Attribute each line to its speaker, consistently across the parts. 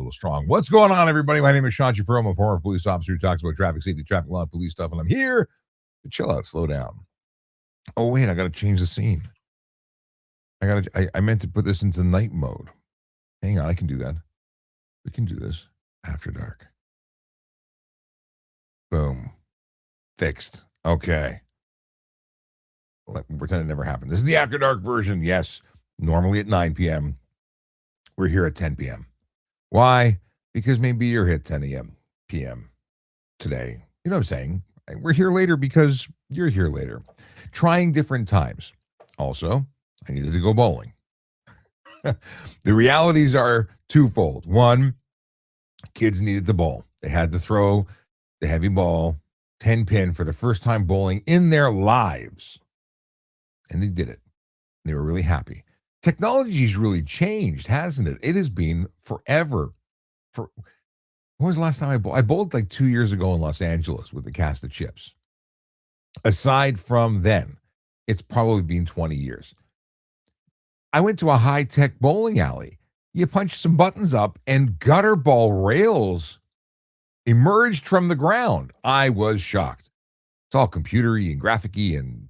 Speaker 1: little strong. What's going on, everybody? My name is Sean Shapiro. I'm a former police officer who talks about traffic safety, traffic law, and police stuff, and I'm here to chill out, slow down. Oh, wait, I got to change the scene. I meant to put this into night mode. Hang on, I can do that. We can do this. After dark. Boom. Fixed. Okay. Pretend it never happened. This is the After Dark version. Yes, normally at 9 p.m. We're here at 10 p.m. Why? Because maybe you're here at 10 a.m. p.m. today. You know what I'm saying? We're here later because you're here later. Trying different times. Also, I needed to go bowling. The realities are twofold. One, kids needed to bowl. They had to throw the heavy ball, 10 pin, for the first time bowling in their lives. And they did it. They were really happy. Technology's really changed, hasn't it? It has been forever. When was the last time I bowled? I bowled like 2 years ago in Los Angeles with a cast of chips. Aside from then, it's probably been 20 years. I went to a high-tech bowling alley. You punch some buttons up and gutter ball rails emerged from the ground. I was shocked. It's all computery and graphic-y, and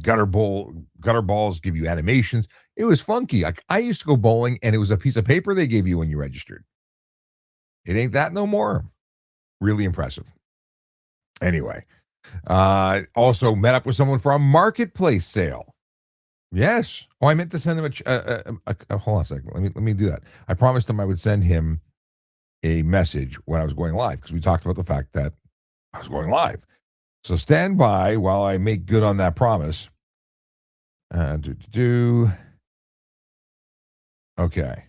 Speaker 1: gutter balls give you animations. It was funky. I used to go bowling, and it was a piece of paper they gave you when you registered. It ain't that no more. Really impressive. Anyway, also met up with someone for a marketplace sale. Yes. Oh, I meant to send him hold on a second. Let me do that. I promised him I would send him a message when I was going live, because we talked about the fact that I was going live. So stand by while I make good on that promise. Okay.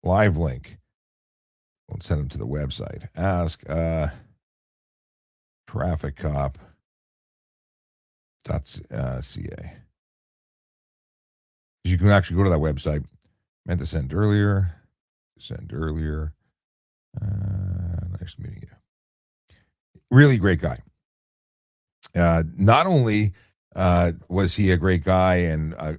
Speaker 1: Live link. We'll send him to the website. Ask trafficcop.ca. You can actually go to that website. Meant to send earlier. Nice meeting you. Really great guy. Not only was he a great guy, and I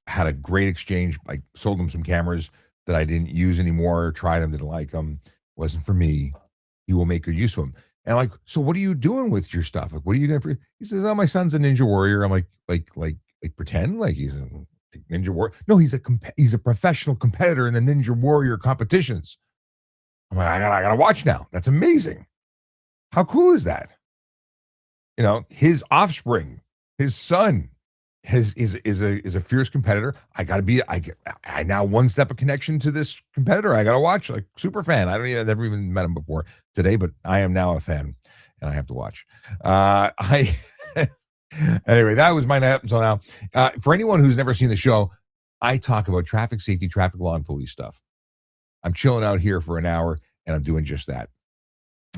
Speaker 1: had a great exchange. I sold him some cameras that I didn't use anymore, tried them, didn't like them, wasn't for me. He will make good use of them. And I'm like, so what are you doing with your stuff? Like, what are you going to? He says, oh, my son's a Ninja Warrior. I'm like pretend like he's a Ninja Warrior. No, he's a professional competitor in the Ninja Warrior competitions. I'm like, I gotta watch now. That's amazing. How cool is that? You know, his offspring, his son, is a fierce competitor. I now one step of connection to this competitor. I gotta watch, like, super fan. I've never even met him before today, but I am now a fan, and I have to watch. Anyway, that was my night up until now. For anyone who's never seen the show, I talk about traffic safety, traffic law, and police stuff. I'm chilling out here for an hour, and I'm doing just that.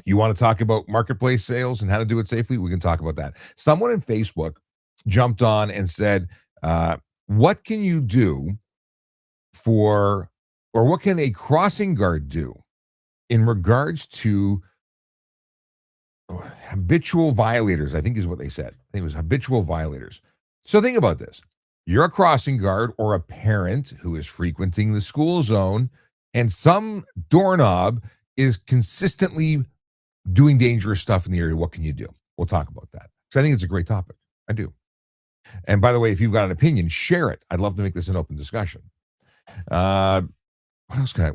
Speaker 1: You want to talk about marketplace sales and how to do it safely? We can talk about that. Someone in Facebook jumped on and said, what can you do what can a crossing guard do in regards to habitual violators? I think is what they said. I think it was habitual violators. So think about this. You're a crossing guard or a parent who is frequenting the school zone, and some doorknob is consistently doing dangerous stuff in the area. What can you do? We'll talk about that, because I think it's a great topic. I do. And by the way, if you've got an opinion, share it. I'd love to make this an open discussion. What else can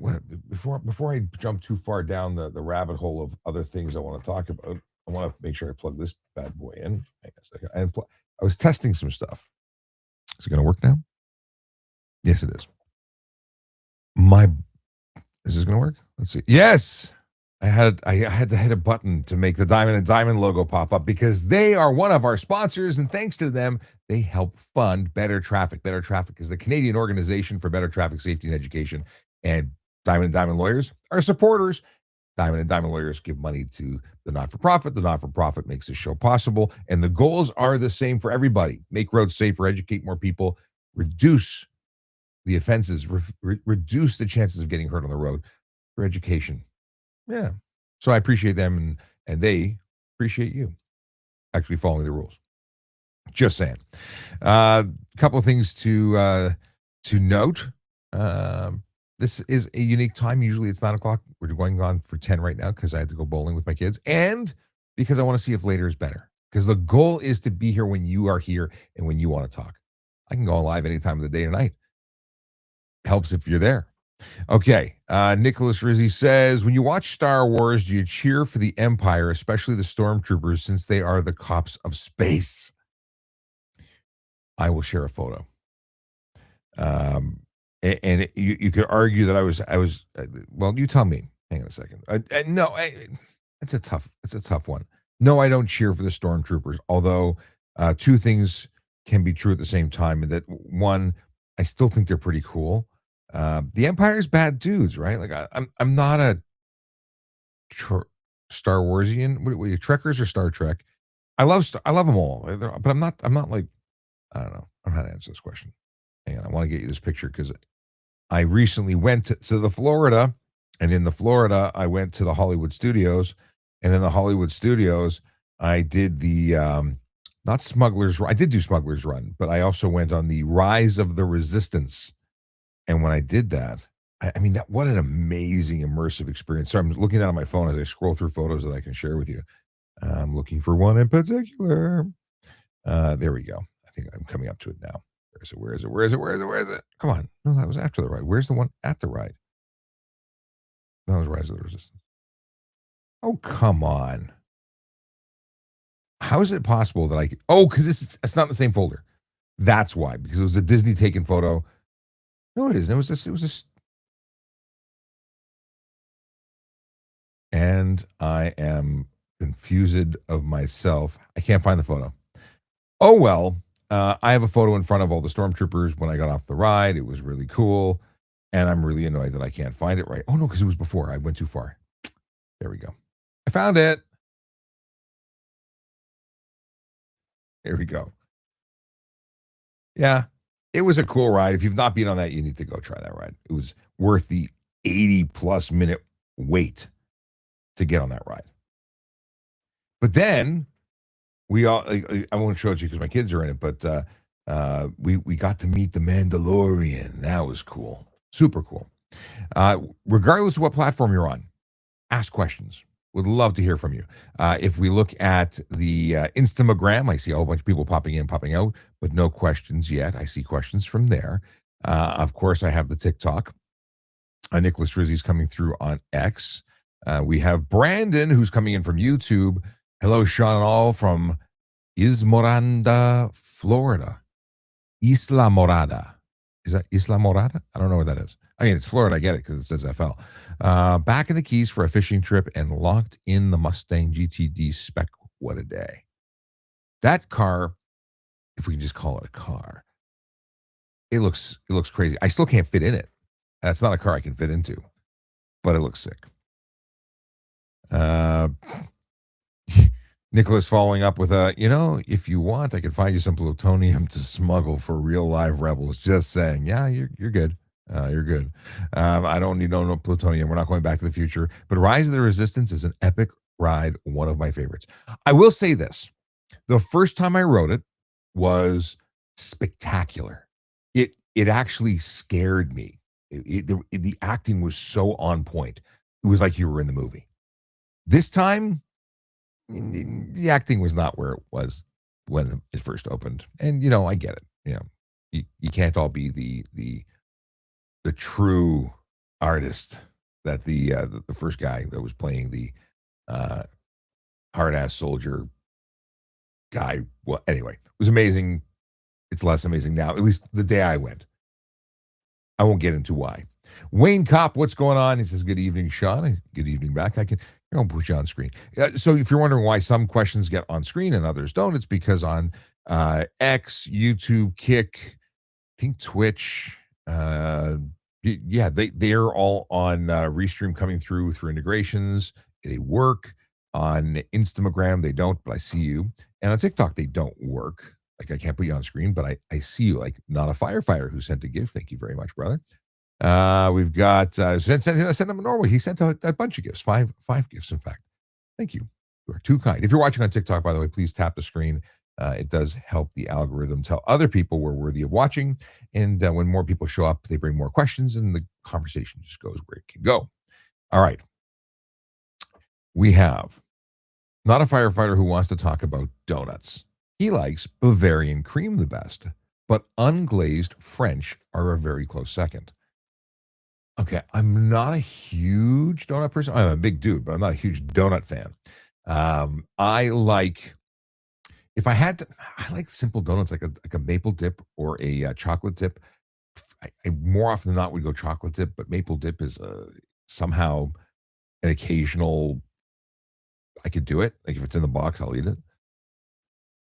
Speaker 1: before I jump too far down the rabbit hole of other things I want to talk about, I want to make sure I plug this bad boy in. Hang on a second. I was testing some stuff. Is it going to work now? Yes, it is. Is this going to work? Let's see. Yes. I had to hit a button to make the Diamond and Diamond logo pop up, because they are one of our sponsors, and thanks to them, they help fund Better Traffic. Better Traffic is the Canadian organization for better traffic safety and education, and Diamond and Diamond lawyers are supporters. Diamond and Diamond lawyers give money to the not-for-profit. The not-for-profit makes this show possible, and the goals are the same for everybody. Make roads safer, educate more people, reduce the offenses, reduce the chances of getting hurt on the road for education. Yeah. So I appreciate them, and they appreciate you actually following the rules. Just saying. A couple of things to note. This is a unique time. Usually it's 9 o'clock. We're going on for 10 right now because I had to go bowling with my kids and because I want to see if later is better. Because the goal is to be here when you are here and when you want to talk. I can go live any time of the day or night. Helps if you're there. Okay. Nicholas Rizzi says, when you watch Star Wars, do you cheer for the Empire, especially the stormtroopers, since they are the cops of space? I will share a photo. And you could argue that I was. Well, you tell me. Hang on a second. No, it's a tough one. No, I don't cheer for the stormtroopers. Although two things can be true at the same time. And that one, I still think they're pretty cool. The Empire's bad dudes, right? Like I'm not a Star Warsian. What are you, Trekkers or Star Trek? I love them all, but I'm not like I don't know. I don't know how to answer this question. Hang on, I want to get you this picture because I recently went to the Florida, and in the Florida, I went to the Hollywood Studios, and in the Hollywood Studios, I did the not Smugglers. I did do Smugglers Run, but I also went on the Rise of the Resistance. And when I did that, I mean, that what an amazing immersive experience. So I'm looking down at my phone as I scroll through photos that I can share with you. I'm looking for one in particular. There we go. I think I'm coming up to it now. Where is it? Where is it? Where is it? Where is it? Where is it? Come on. No, that was after the ride. Where's the one at the ride? That was Rise of the Resistance. Oh, come on. How is it possible that I could? Oh, because it's not in the same folder. That's why. Because it was a Disney taken photo. No, it isn't. It was this. And I am confused of myself. I can't find the photo. Oh, well. I have a photo in front of all the stormtroopers when I got off the ride. It was really cool. And I'm really annoyed that I can't find it right. Oh, no, because it was before. I went too far. There we go. I found it. There we go. Yeah, it was a cool ride. If you've not been on that, you need to go try that ride. It was worth the 80+ minute wait to get on that ride. But then we all, I won't show it to you because my kids are in it, but we got to meet the Mandalorian. That was cool. Super cool. Regardless of what platform you're on, ask questions. Would love to hear from you. If we look at the Instagram, I see a whole bunch of people popping in, popping out, but no questions yet. I see questions from there. Of course, I have the TikTok. Nicholas Rizzi's coming through on X. We have Brandon, who's coming in from YouTube. Hello, Sean and all from Ismorada, Florida. Isla Morada. Is that Isla Morada? I don't know what that is. I mean, it's Florida. I get it because it says FL. Back in the Keys for a fishing trip and locked in the Mustang GTD spec. What a day. That car, if we can just call it a car, it looks crazy. I still can't fit in it. That's not a car I can fit into, but it looks sick. Nicholas following up with if you want, I could find you some plutonium to smuggle for real live rebels. Just saying. Yeah, you're good. You're good. I don't need no plutonium. We're not going back to the future. But Rise of the Resistance is an epic ride, one of my favorites. I will say this. The first time I rode it was spectacular. It actually scared me. The acting was so on point. It was like you were in the movie. This time, the acting was not where it was when it first opened. And, I get it. You can't all be the true artist that the first guy that was playing the hard-ass soldier guy. Well, anyway, it was amazing. It's less amazing now, at least the day I went. I won't get into why. Wayne Kopp, what's going on? He says, good evening, Sean. Good evening back. I'll put you on screen. So if you're wondering why some questions get on screen and others don't, it's because on X, YouTube, Kick, I think Twitch, they're all on Restream coming through integrations. They work. On Instagram, they don't, but I see you. And on TikTok, they don't work. Like, I can't put you on screen, but I see you. Like, not a firefighter who sent a gift. Thank you very much, brother. We've got send him a normal. He sent a bunch of gifts, five gifts, in fact. Thank you. You are too kind. If you're watching on TikTok, by the way, please tap the screen It does help the algorithm tell other people we're worthy of watching. And when more people show up, they bring more questions, and the conversation just goes where it can go. All right. We have not a firefighter who wants to talk about donuts. He likes Bavarian cream the best, but unglazed French are a very close second. Okay, I'm not a huge donut person. I'm a big dude, but I'm not a huge donut fan. I like if I had to, I like simple donuts like a maple dip or a chocolate dip. I more often than not would go chocolate dip, but maple dip is somehow an occasional. I could do it. Like if it's in the box, I'll eat it.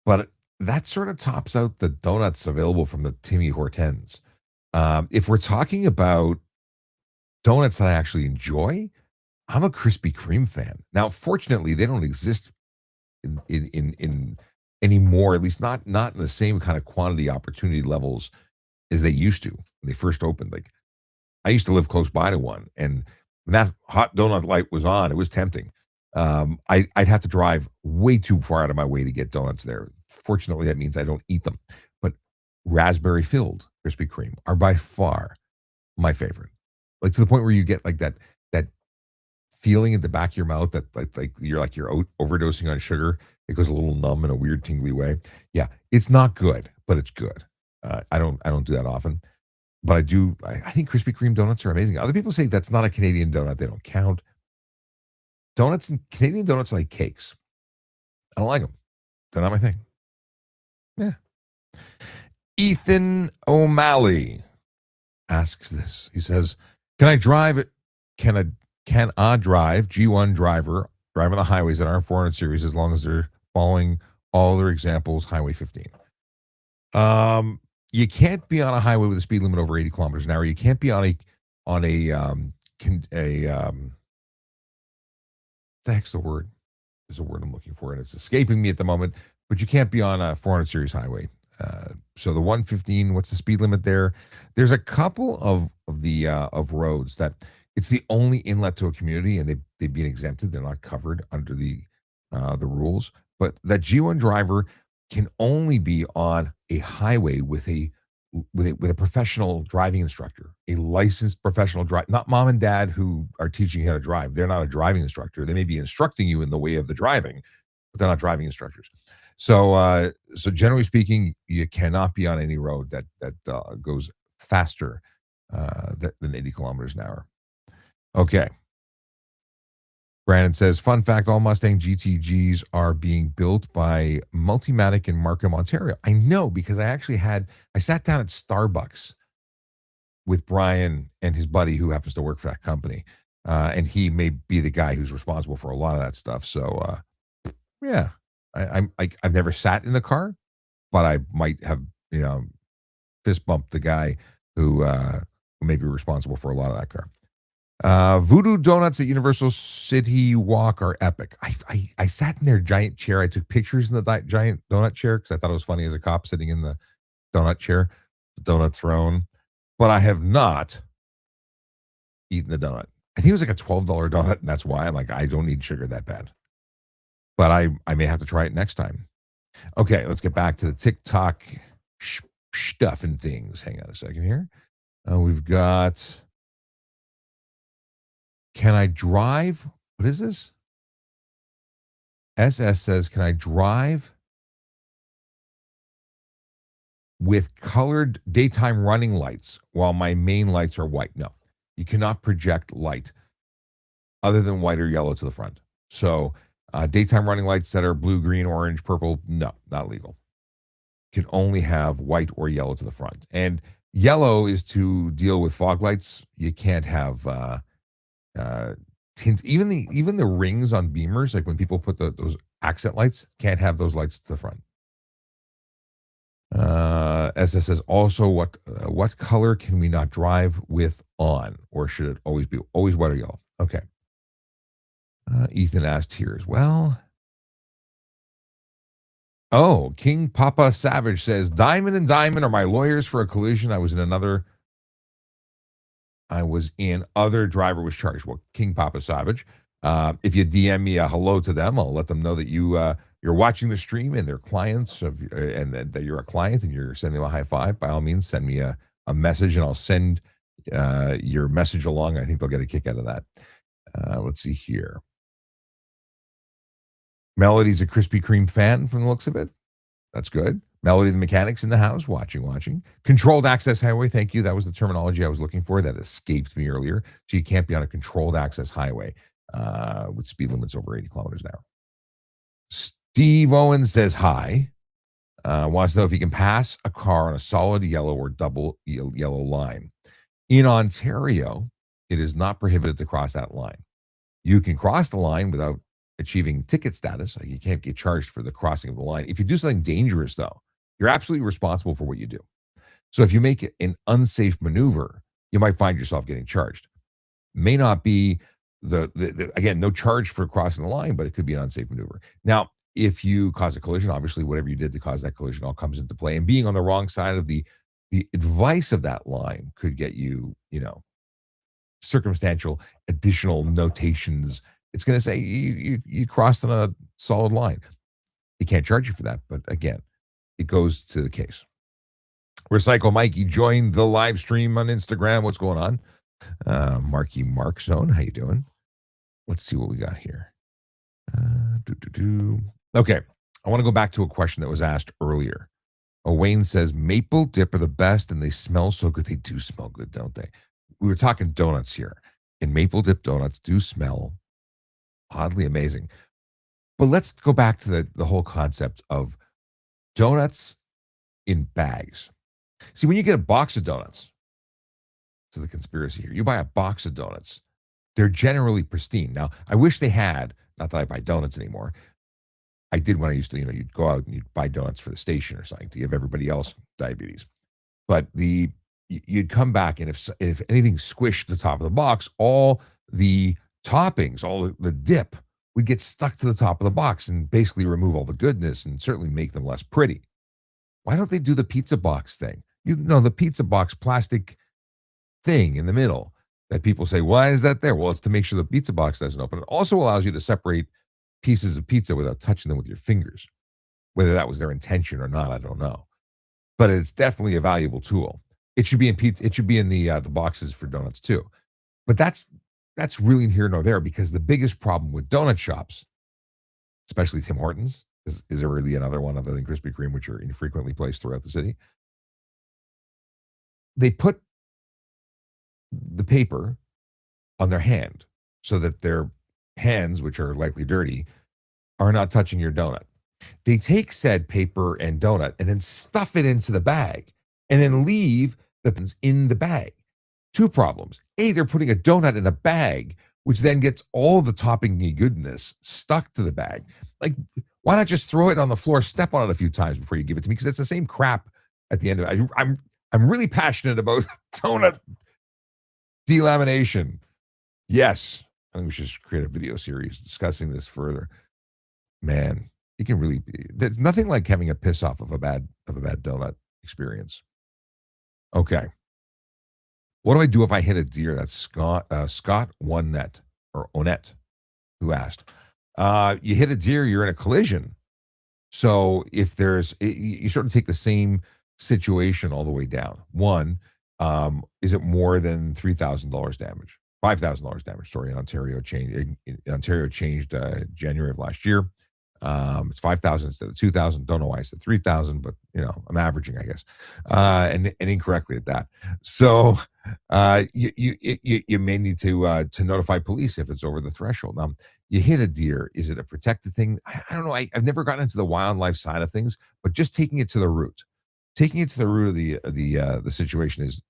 Speaker 1: But that sort of tops out the donuts available from the Timmy Hortens. If we're talking about donuts that I actually enjoy, I'm a Krispy Kreme fan. Now, fortunately, they don't exist in anymore. At least not in the same kind of quantity opportunity levels as they used to when they first opened. Like I used to live close by to one, and when that hot donut light was on, it was tempting. I'd have to drive way too far out of my way to get donuts there. Fortunately, that means I don't eat them. But raspberry filled Krispy Kreme are by far my favorite. Like to the point where you get like that feeling at the back of your mouth that you're overdosing on sugar. It goes a little numb in a weird tingly way. Yeah, it's not good, but it's good. I don't do that often, but I do. I think Krispy Kreme donuts are amazing. Other people say that's not a Canadian donut; they don't count. Donuts and Canadian donuts are like cakes. I don't like them. They're not my thing. Yeah. Ethan O'Malley asks this. He says, "Can I drive it? Can I drive G1 drive on the highways that aren't 400 series as long as they're following all their examples, Highway 15?" You can't be on a highway with a speed limit over 80 kilometers an hour. You can't be on the heck's the word? There's a word I'm looking for, and it's escaping me at the moment. But you can't be on a 400 series highway. So the 115, what's the speed limit there? There's a couple of roads that it's the only inlet to a community, and they've been exempted. They're not covered under the rules. But that G1 driver can only be on a highway with a professional driving instructor, a licensed professional driver, not mom and dad who are teaching you how to drive. They're not a driving instructor. They may be instructing you in the way of the driving, but they're not driving instructors. So generally speaking, you cannot be on any road that goes faster than 80 kilometers an hour. Okay. Brandon says, fun fact, all Mustang GTGs are being built by Multimatic in Markham, Ontario. I know because I sat down at Starbucks with Brian and his buddy who happens to work for that company. And he may be the guy who's responsible for a lot of that stuff. So, yeah, I've never sat in the car, but I might have, fist bumped the guy who may be responsible for a lot of that car. Voodoo Donuts at Universal City Walk are epic. I sat in their giant chair. I took pictures in the giant donut chair because I thought it was funny as a cop sitting in the donut chair, the donut throne. But I have not eaten the donut. I think it was like a $12 donut, and that's why I'm like, I don't need sugar that bad. But I may have to try it next time. Okay, let's get back to the TikTok stuff and things. Hang on a second here. We've got... Can I drive? What is this? SS says, can I drive with colored daytime running lights while my main lights are white? No, you cannot project light other than white or yellow to the front. So daytime running lights that are blue, green, orange, purple, no, not legal. You can only have white or yellow to the front. And yellow is to deal with fog lights. You can't have... tint, even the rings on Beamers, like when people put those accent lights, can't have those lights to the front. SS says also, what color can we not drive with on, or should it always be white or yellow? Okay. Ethan asked here as well. Oh, King Papa Savage says, Diamond and Diamond are my lawyers for a collision. I was in other driver was charged. Well, King Papa Savage. If you DM me a hello to them, I'll let them know that you you're watching the stream and they're clients and that you're a client and you're sending them a high five, by all means, send me a message and I'll send your message along. I think they'll get a kick out of that. Let's see here. Melody's a Krispy Kreme fan from the looks of it. That's good. Melody, the mechanics in the house, watching. Controlled access highway, thank you. That was the terminology I was looking for. That escaped me earlier. So you can't be on a controlled access highway with speed limits over 80 kilometers an hour. Steve Owen says hi. Wants to know if you can pass a car on a solid yellow or double yellow line. In Ontario, it is not prohibited to cross that line. You can cross the line without achieving ticket status. Like you can't get charged for the crossing of the line. If you do something dangerous, though, you're absolutely responsible for what you do. So if you make an unsafe maneuver, you might find yourself getting charged. May not be again, no charge for crossing the line, but it could be an unsafe maneuver. Now, if you cause a collision, obviously whatever you did to cause that collision all comes into play. And being on the wrong side of the advice of that line could get you, circumstantial additional notations. It's going to say you crossed on a solid line. They can't charge you for that, but again, it goes to the case. Recycle Mikey joined the live stream on Instagram. What's going on? Marky Mark Zone, how you doing? Let's see what we got here. Okay, I want to go back to a question that was asked earlier. Wayne says maple dip are the best, and they smell so good. They do smell good, don't they? We were talking donuts here, and maple dip donuts do smell oddly amazing. But let's go back to the whole concept of donuts in bags. See, when you get a box of donuts, to the conspiracy here, you buy a box of donuts, they're generally pristine. Now, I wish they had, not that I buy donuts anymore. I did when I used to, you'd go out and you'd buy donuts for the station or something to give everybody else diabetes. But you'd come back, and if anything squished the top of the box, all the toppings, all the dip would get stuck to the top of the box and basically remove all the goodness and certainly make them less pretty. Why don't they do the pizza box thing? The pizza box plastic thing in the middle that people say, why is that there? Well, it's to make sure the pizza box doesn't open. It also allows you to separate pieces of pizza without touching them with your fingers. Whether that was their intention or not, I don't know. But it's definitely a valuable tool. It should be in pizza. It should be in the boxes for donuts too. But that's really here nor there, because the biggest problem with donut shops, especially Tim Hortons, is there really another one other than Krispy Kreme, which are infrequently placed throughout the city? They put the paper on their hand so that their hands, which are likely dirty, are not touching your donut. They take said paper and donut and then stuff it into the bag and then leave the pins in the bag. Two problems. A, they're putting a donut in a bag, which then gets all the toppingy goodness stuck to the bag. Like, why not just throw it on the floor, step on it a few times before you give it to me? Because it's the same crap at the end of it. I'm really passionate about donut delamination. Yes. I think we should create a video series discussing this further. Man, it can really be. There's nothing like having a piss off of a bad donut experience. Okay. What do I do if I hit a deer? That's Scott Onet or Onet who asked. You hit a deer, you're in a collision. So if you sort of take the same situation all the way down. One, is it more than $3,000 damage? $5,000 damage. Sorry, in Ontario changed January of last year. It's 5,000 instead of 2,000. Don't know why I said 3,000, but I'm averaging, I guess, and incorrectly at that. So you may need to notify police if it's over the threshold. Now, you hit a deer. Is it a protected thing? I don't know. I've never gotten into the wildlife side of things, but just taking it to the root. Taking it to the root of the situation is,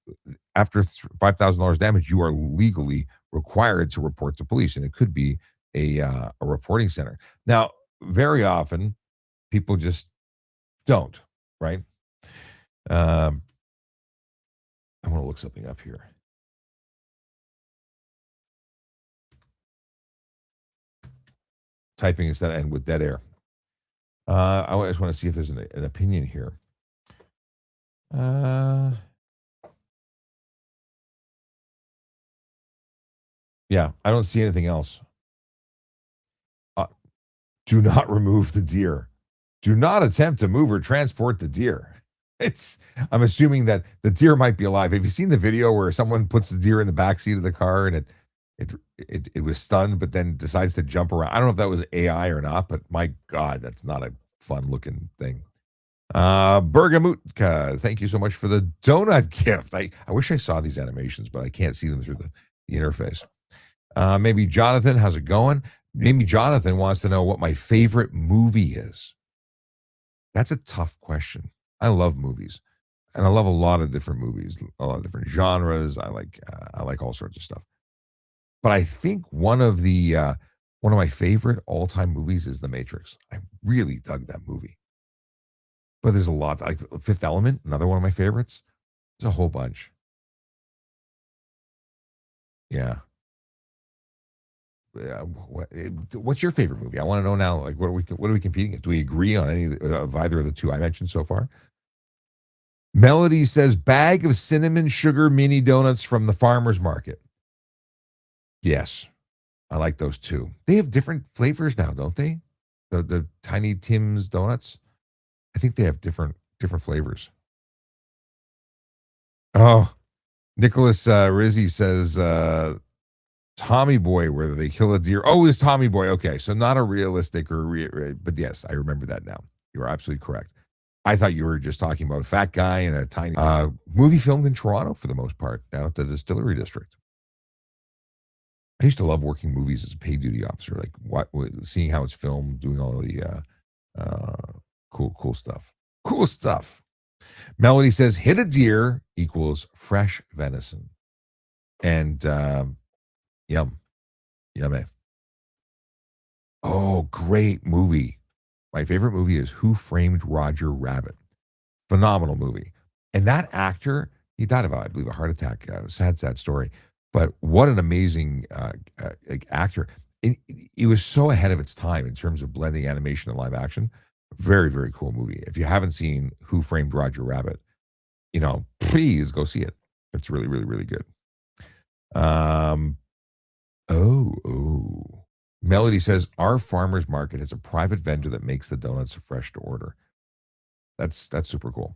Speaker 1: after $5,000 damage, you are legally required to report to police, and it could be a reporting center. Now, very often, people just don't, right? I want to look something up here. Typing instead of end with dead air. I just want to see if there's an opinion here. Yeah, I don't see anything else. Do not remove the deer. Do not attempt to move or transport the deer. It's I'm assuming that the deer might be alive. Have you seen the video where someone puts the deer in the back seat of the car and it was stunned, but then decides to jump around? I don't know if that was AI or not, but my God, that's not a fun looking thing. Bergamutka, thank you so much for the donut gift. I wish I saw these animations, but I can't see them through the interface. Maybe Jonathan, how's it going? Maybe Jonathan wants to know what my favorite movie is. That's a tough question. I love movies, and I love a lot of different movies, a lot of different genres. I like all sorts of stuff. But I think one of my favorite all time movies is The Matrix. I really dug that movie. But there's a lot like Fifth Element, another one of my favorites. There's a whole bunch. Yeah. What's your favorite movie? I want to know now. Like, what are we competing at? Do we agree on any of either of the two I mentioned so far? Melody says bag of cinnamon sugar mini donuts from the farmer's market. Yes, I like those too. They have different flavors now, don't they? The Tiny Tim's donuts. I think they have different flavors. Oh, Nicholas Rizzi says Tommy Boy, where they kill a deer. Oh, it's Tommy Boy. Okay, so not a realistic but yes, I remember that now. You are absolutely correct. I thought you were just talking about a fat guy and a tiny movie filmed in Toronto for the most part, down at the distillery district. I used to love working movies as a paid duty officer, like seeing how it's filmed, doing all the cool stuff. Cool stuff. Melody says, hit a deer equals fresh venison. And yum. Yummy. Oh, great movie. My favorite movie is Who Framed Roger Rabbit. Phenomenal movie. And that actor, he died of, I believe, a heart attack. Sad story. But what an amazing actor. It was so ahead of its time in terms of blending animation and live action. Very, very cool movie. If you haven't seen Who Framed Roger Rabbit, please go see it. It's really, really, really good. Oh. Melody says our farmer's market has a private vendor that makes the donuts fresh to order. That's super cool.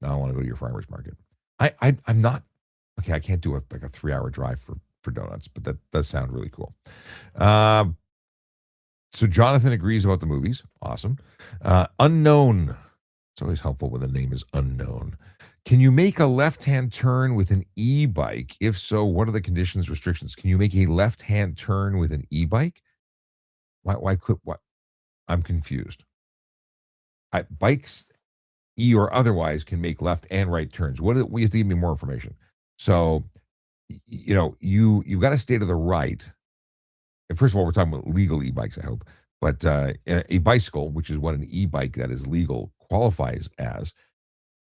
Speaker 1: Now I want to go to your farmer's market. I'm not okay. I can't do a 3-hour drive for donuts, but that does sound really cool. So Jonathan agrees about the movies. Awesome. Unknown. It's always helpful when the name is unknown. Can you make a left-hand turn with an e-bike? If so, what are the conditions, restrictions? Can you make a left-hand turn with an e-bike? Why could what? I'm confused. Bikes, e or otherwise, can make left and right turns. We have to give me more information. So, you've got to stay to the right. And first of all, we're talking about legal e-bikes, I hope. But a bicycle, which is what an e-bike that is legal qualifies as,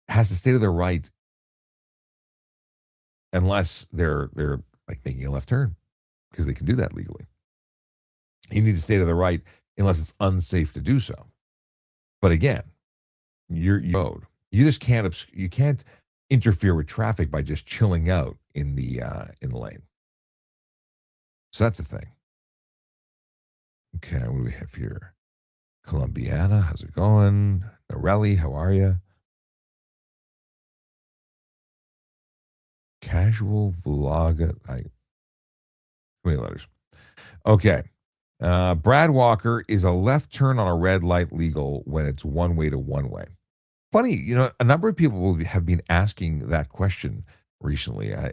Speaker 1: has to stay to the right unless they're like making a left turn, because they can do that legally. You need to stay to the right unless it's unsafe to do so. But again, you're road. You just can't interfere with traffic by just chilling out in the lane. So that's the thing. Okay, what do we have here? Columbiana, how's it going? Norelli, how are you? Casual vlog. Too many letters. Okay. Brad Walker, is a left turn on a red light legal when it's one way to one way? Funny, a number of people have been asking that question recently. I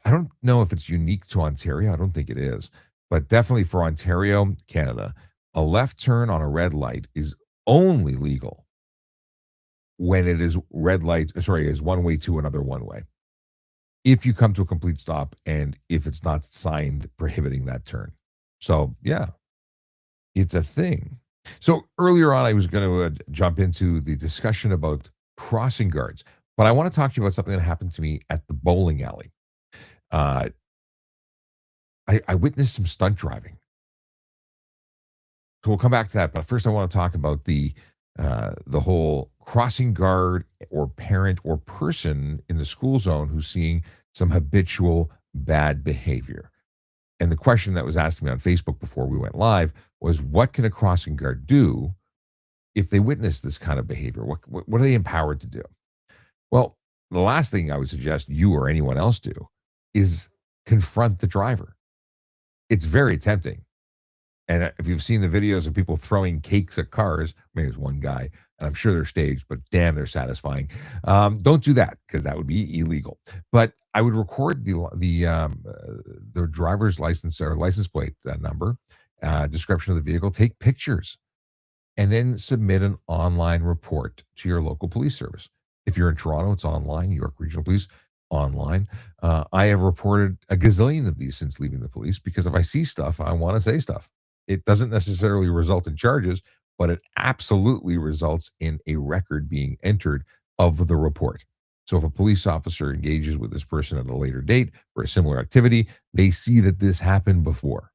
Speaker 1: don't know if it's unique to Ontario. I don't think it is, but definitely for Ontario, Canada, a left turn on a red light is only legal when it is is one way to another one way. If you come to a complete stop and if it's not signed prohibiting that turn. So, yeah, it's a thing. So earlier on, I was going to jump into the discussion about crossing guards, but I want to talk to you about something that happened to me at the bowling alley. I witnessed some stunt driving. So we'll come back to that. But first, I want to talk about the whole crossing guard or parent or person in the school zone who's seeing some habitual bad behavior. And the question that was asked to me on Facebook before we went live was what can a crossing guard do if they witness this kind of behavior? What are they empowered to do? Well, the last thing I would suggest you or anyone else do is confront the driver. It's very tempting. And if you've seen the videos of people throwing cakes at cars, maybe it's one guy, and I'm sure they're staged, but damn, they're satisfying. Don't do that because that would be illegal. But I would record the driver's license or license plate number, description of the vehicle, take pictures, and then submit an online report to your local police service. If you're in Toronto, it's online. New York Regional Police, online. I have reported a gazillion of these since leaving the police because if I see stuff, I want to say stuff. It doesn't necessarily result in charges, but it absolutely results in a record being entered of the report. So if a police officer engages with this person at a later date for a similar activity, they see that this happened before.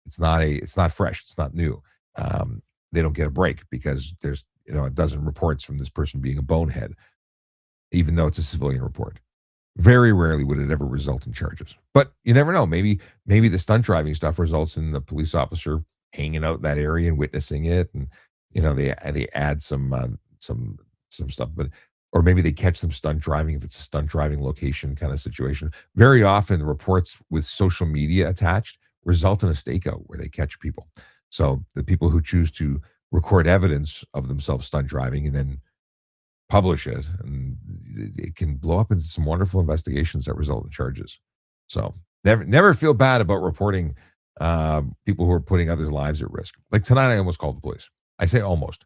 Speaker 1: It's not fresh. It's not new. They don't get a break because there's a dozen reports from this person being a bonehead, even though it's a civilian report. Very rarely would it ever result in charges, but you never know. Maybe the stunt driving stuff results in the police officer hanging out in that area and witnessing it, and they add some stuff, but or maybe they catch them stunt driving if it's a stunt driving location kind of situation. Very often, the reports with social media attached result in a stakeout where they catch people. So the people who choose to record evidence of themselves stunt driving and then publish it, and it can blow up into some wonderful investigations that result in charges. So never feel bad about reporting people who are putting others' lives at risk. Like tonight, I almost called the police. I say almost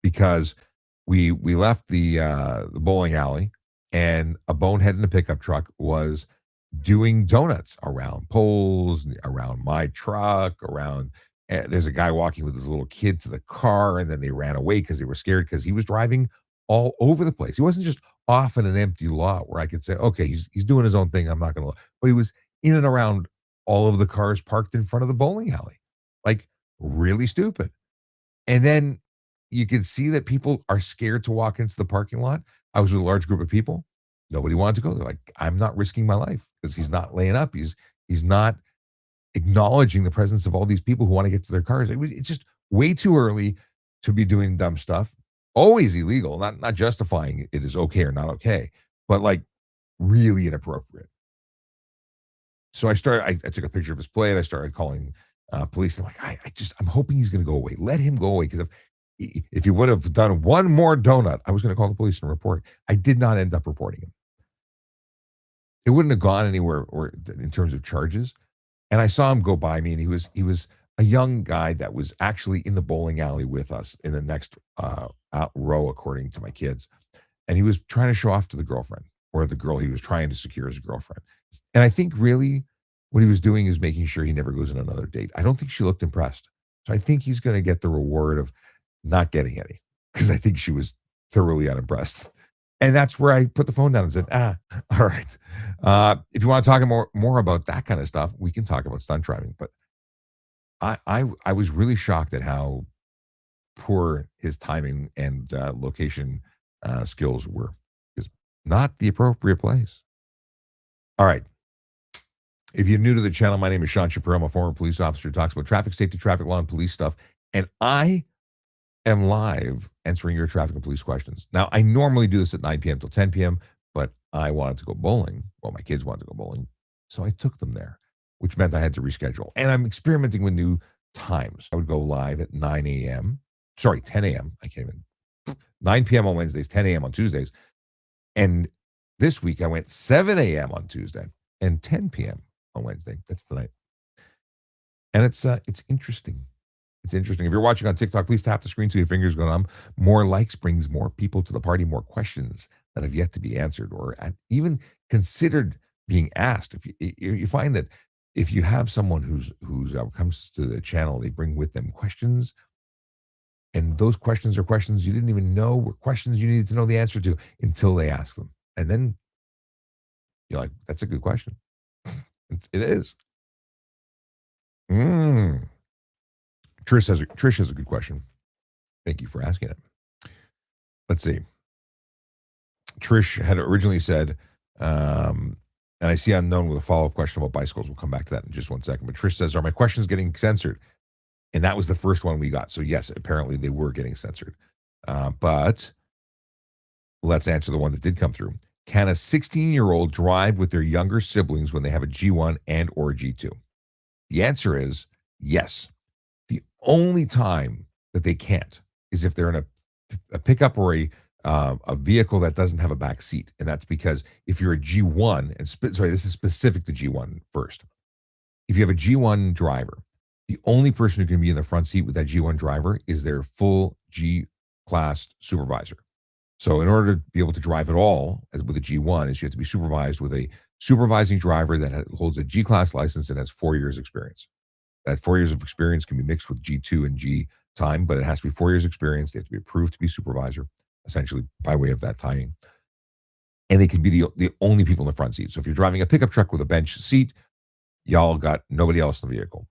Speaker 1: because we left the bowling alley, and a bonehead in a pickup truck was doing donuts around poles, around my truck, around. There's a guy walking with his little kid to the car, and then they ran away because they were scared because he was driving all over the place. He wasn't just off in an empty lot where I could say, okay, he's doing his own thing. I'm not going to, but he was in and around all of the cars parked in front of the bowling alley, like really stupid. And then you can see that people are scared to walk into the parking lot. I was with a large group of people. Nobody wanted to go. They're like, I'm not risking my life because he's not laying up. He's not acknowledging the presence of all these people who want to get to their cars. It's just way too early to be doing dumb stuff. Always illegal, not justifying it is okay or not okay, but like really inappropriate. So I took a picture of his plate. I started calling police. I'm like, I'm hoping he's going to go away. Let him go away because if he would have done one more donut, I was going to call the police and report. I did not end up reporting him. It wouldn't have gone anywhere or in terms of charges. And I saw him go by me, and he was a young guy that was actually in the bowling alley with us in the next row, according to my kids. And he was trying to show off to the girlfriend or the girl he was trying to secure as a girlfriend. And I think really what he was doing is making sure he never goes on another date. I don't think she looked impressed. So I think he's going to get the reward of not getting any because I think she was thoroughly unimpressed. And that's where I put the phone down and said, all right. If you want to talk more about that kind of stuff, we can talk about stunt driving. But I was really shocked at how poor his timing and location skills were. It's not the appropriate place. All right. If you're new to the channel, my name is Sean Shapiro. I'm a former police officer who talks about traffic safety, traffic law, and police stuff. And I am live answering your traffic and police questions. Now, I normally do this at 9 p.m. till 10 p.m., but I wanted to go bowling. Well, my kids wanted to go bowling. So I took them there, which meant I had to reschedule. And I'm experimenting with new times. I would go live at 9 a.m. Sorry, 10 a.m. I can't even. 9 p.m. on Wednesdays, 10 a.m. on Tuesdays. And this week I went 7 a.m. on Tuesday and 10 p.m. on Wednesday. That's tonight. And it's interesting. It's interesting. If you're watching on TikTok, please tap the screen so your fingers go numb. More likes brings more people to the party, more questions that have yet to be answered or even considered being asked. If you find that if you have someone who's comes to the channel, they bring with them questions, and those questions are questions you didn't even know were questions you needed to know the answer to until they ask them. And then you're like, that's a good question. It is. Trish has a good question. Thank you for asking it. Let's see. Trish had originally said, and I see unknown with a follow-up question about bicycles. We'll come back to that in just 1 second. But Trish says, are my questions getting censored? And that was the first one we got. So yes, apparently they were getting censored. But let's answer the one that did come through. Can a 16-year-old drive with their younger siblings when they have a G1 and or G2? The answer is yes. The only time that they can't is if they're in a pickup or a vehicle that doesn't have a back seat, and that's because if you're a G1 and sorry, this is specific to G1 first. If you have a G1 driver, the only person who can be in the front seat with that G1 driver is their full G class supervisor. So in order to be able to drive at all with a G1 is you have to be supervised with a supervising driver that holds a G class license and has 4 years experience. That 4 years of experience can be mixed with G2 and G time, but it has to be 4 years experience. They have to be approved to be supervisor, essentially by way of that timing. And they can be the only people in the front seat. So if you're driving a pickup truck with a bench seat, y'all got nobody else in the vehicle.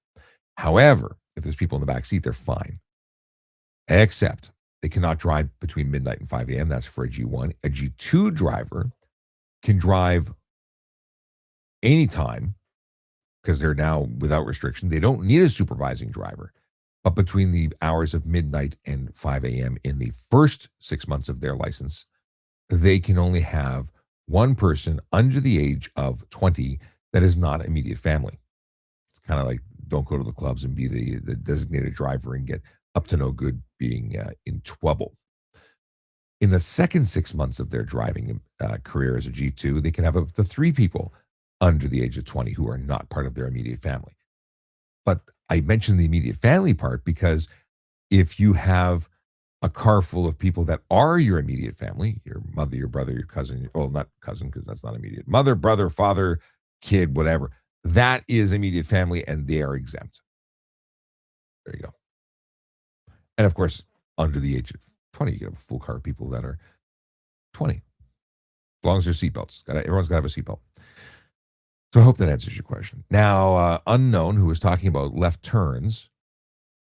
Speaker 1: However, if there's people in the back seat, they're fine. Except they cannot drive between midnight and 5 a.m. That's for a G1. A G2 driver can drive anytime because they're now without restriction. They don't need a supervising driver. But between the hours of midnight and 5 a.m. in the first 6 months of their license, they can only have one person under the age of 20 that is not immediate family. It's kind of like don't go to the clubs and be the designated driver and get up to no good being in trouble. In the second 6 months of their driving career as a G2, they can have up to 3 people under the age of 20 who are not part of their immediate family. But I mentioned the immediate family part because if you have a car full of people that are your immediate family, your mother, your brother, your cousin, well, not cousin because that's not immediate, mother, brother, father, kid, whatever, that is immediate family and they are exempt. There you go. And of course, under the age of 20, you get a full car of people that are 20. As long as there's seatbelts. Everyone's got to have a seatbelt. So I hope that answers your question. Now, Unknown, who was talking about left turns,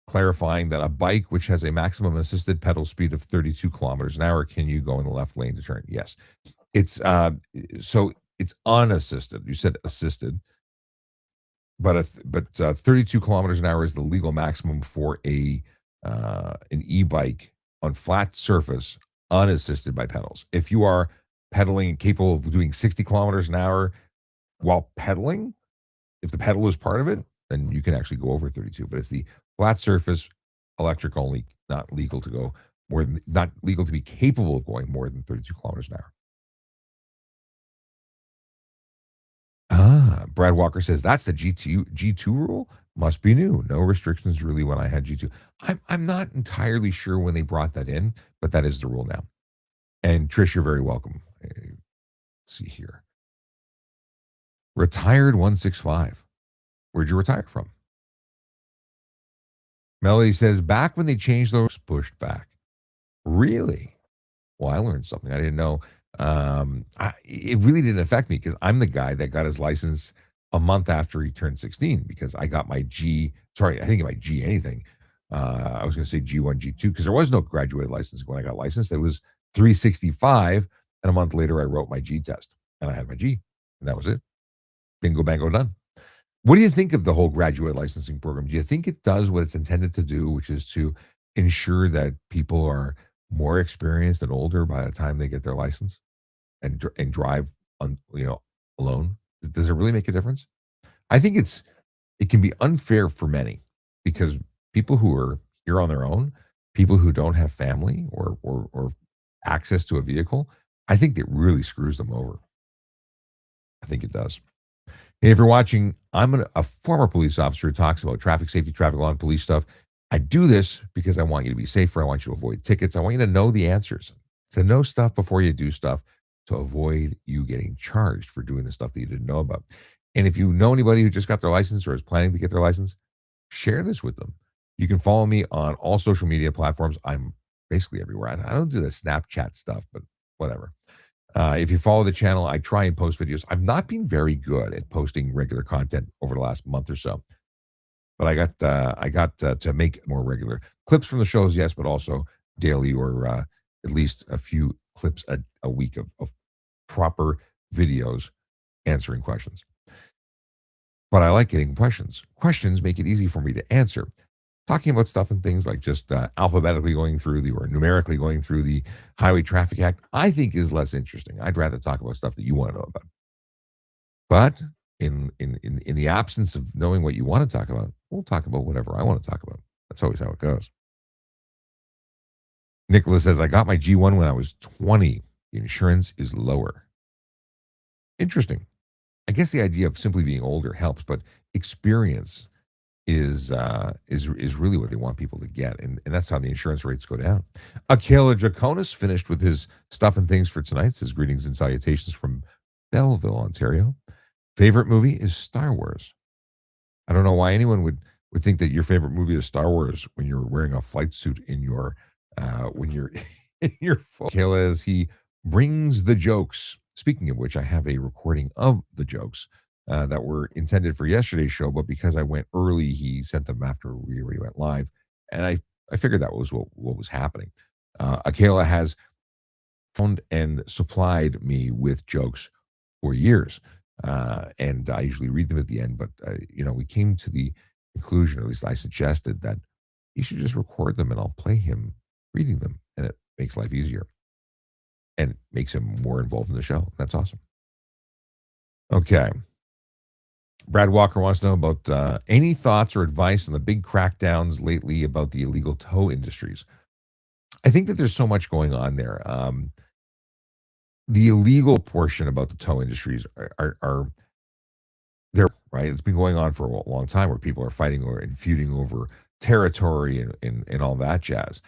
Speaker 1: clarifying that a bike which has a maximum assisted pedal speed of 32 kilometers an hour, can you go in the left lane to turn? Yes. It's so it's unassisted. You said assisted, but 32 kilometers an hour is the legal maximum for an e-bike on flat surface, unassisted by pedals. If you are pedaling capable of doing 60 kilometers an hour while pedaling, if the pedal is part of it, then you can actually go over 32. But it's the flat surface, electric only, not legal to go not legal to be capable of going more than 32 kilometers an hour. Brad Walker says that's the G2 rule. Must be new. No restrictions really when I had G2. I'm not entirely sure when they brought that in, but that is the rule now. And Trish, you're very welcome. Let's see here. Retired 165. Where'd you retire from? Melody says back when they changed those, pushed back. Really? Well, I learned something I didn't know. It really didn't affect me because I'm the guy that got his license a month after he turned 16 because I got my G. Sorry, I didn't get my G anything. I was going to say G1, G2 because there was no graduated license when I got licensed. It was 365, and a month later I wrote my G test and I had my G, and that was it. Bingo, bango, done. What do you think of the whole graduate licensing program? Do you think it does what it's intended to do, which is to ensure that people are more experienced and older by the time they get their license and drive alone? Does it really make a difference? I think it can be unfair for many because people who are here on their own, people who don't have family or access to a vehicle, I think it really screws them over. I think it does. And if you're watching, I'm a former police officer who talks about traffic safety, traffic law, and police stuff. I do this because I want you to be safer. I want you to avoid tickets. I want you to know the answers, to know stuff before you do stuff, to avoid you getting charged for doing the stuff that you didn't know about. And if you know anybody who just got their license or is planning to get their license, share this with them. You can follow me on all social media platforms. I'm basically everywhere. I don't do the Snapchat stuff, but whatever. If you follow the channel, I try and post videos. I've not been very good at posting regular content over the last month or so, but I got to make more regular clips from the shows, yes, but also daily or at least a few clips a week of proper videos answering questions. But I like getting questions. Questions make it easy for me to answer. Talking about stuff and things like just alphabetically going through the or numerically going through the Highway Traffic Act, I think is less interesting. I'd rather talk about stuff that you want to know about. But in the absence of knowing what you want to talk about, we'll talk about whatever I want to talk about. That's always how it goes. Nicholas says, I got my G1 when I was 20. The insurance is lower. Interesting. I guess the idea of simply being older helps, but experience is really what they want people to get, and that's how the insurance rates go down. Akela Draconis finished with his stuff and things for tonight. Says greetings and salutations from Belleville, Ontario. Favorite movie is Star Wars. I don't know why anyone would think that your favorite movie is Star Wars when you're wearing a flight suit in your when you're in your phone. Kayla, as he brings the jokes. Speaking of which, I have a recording of the jokes that were intended for yesterday's show, but because I went early, he sent them after we already went live, and I figured that was what was happening. Akela has found and supplied me with jokes for years, and I usually read them at the end. But we came to the conclusion, or at least I suggested that he should just record them, and I'll play him reading them, and it makes life easier and makes him more involved in the show. That's awesome. Okay. Brad Walker wants to know about any thoughts or advice on the big crackdowns lately about the illegal tow industries. I think that there's so much going on there. The illegal portion about the tow industries are there, right? It's been going on for a long time where people are fighting or and feuding over territory and all that jazz.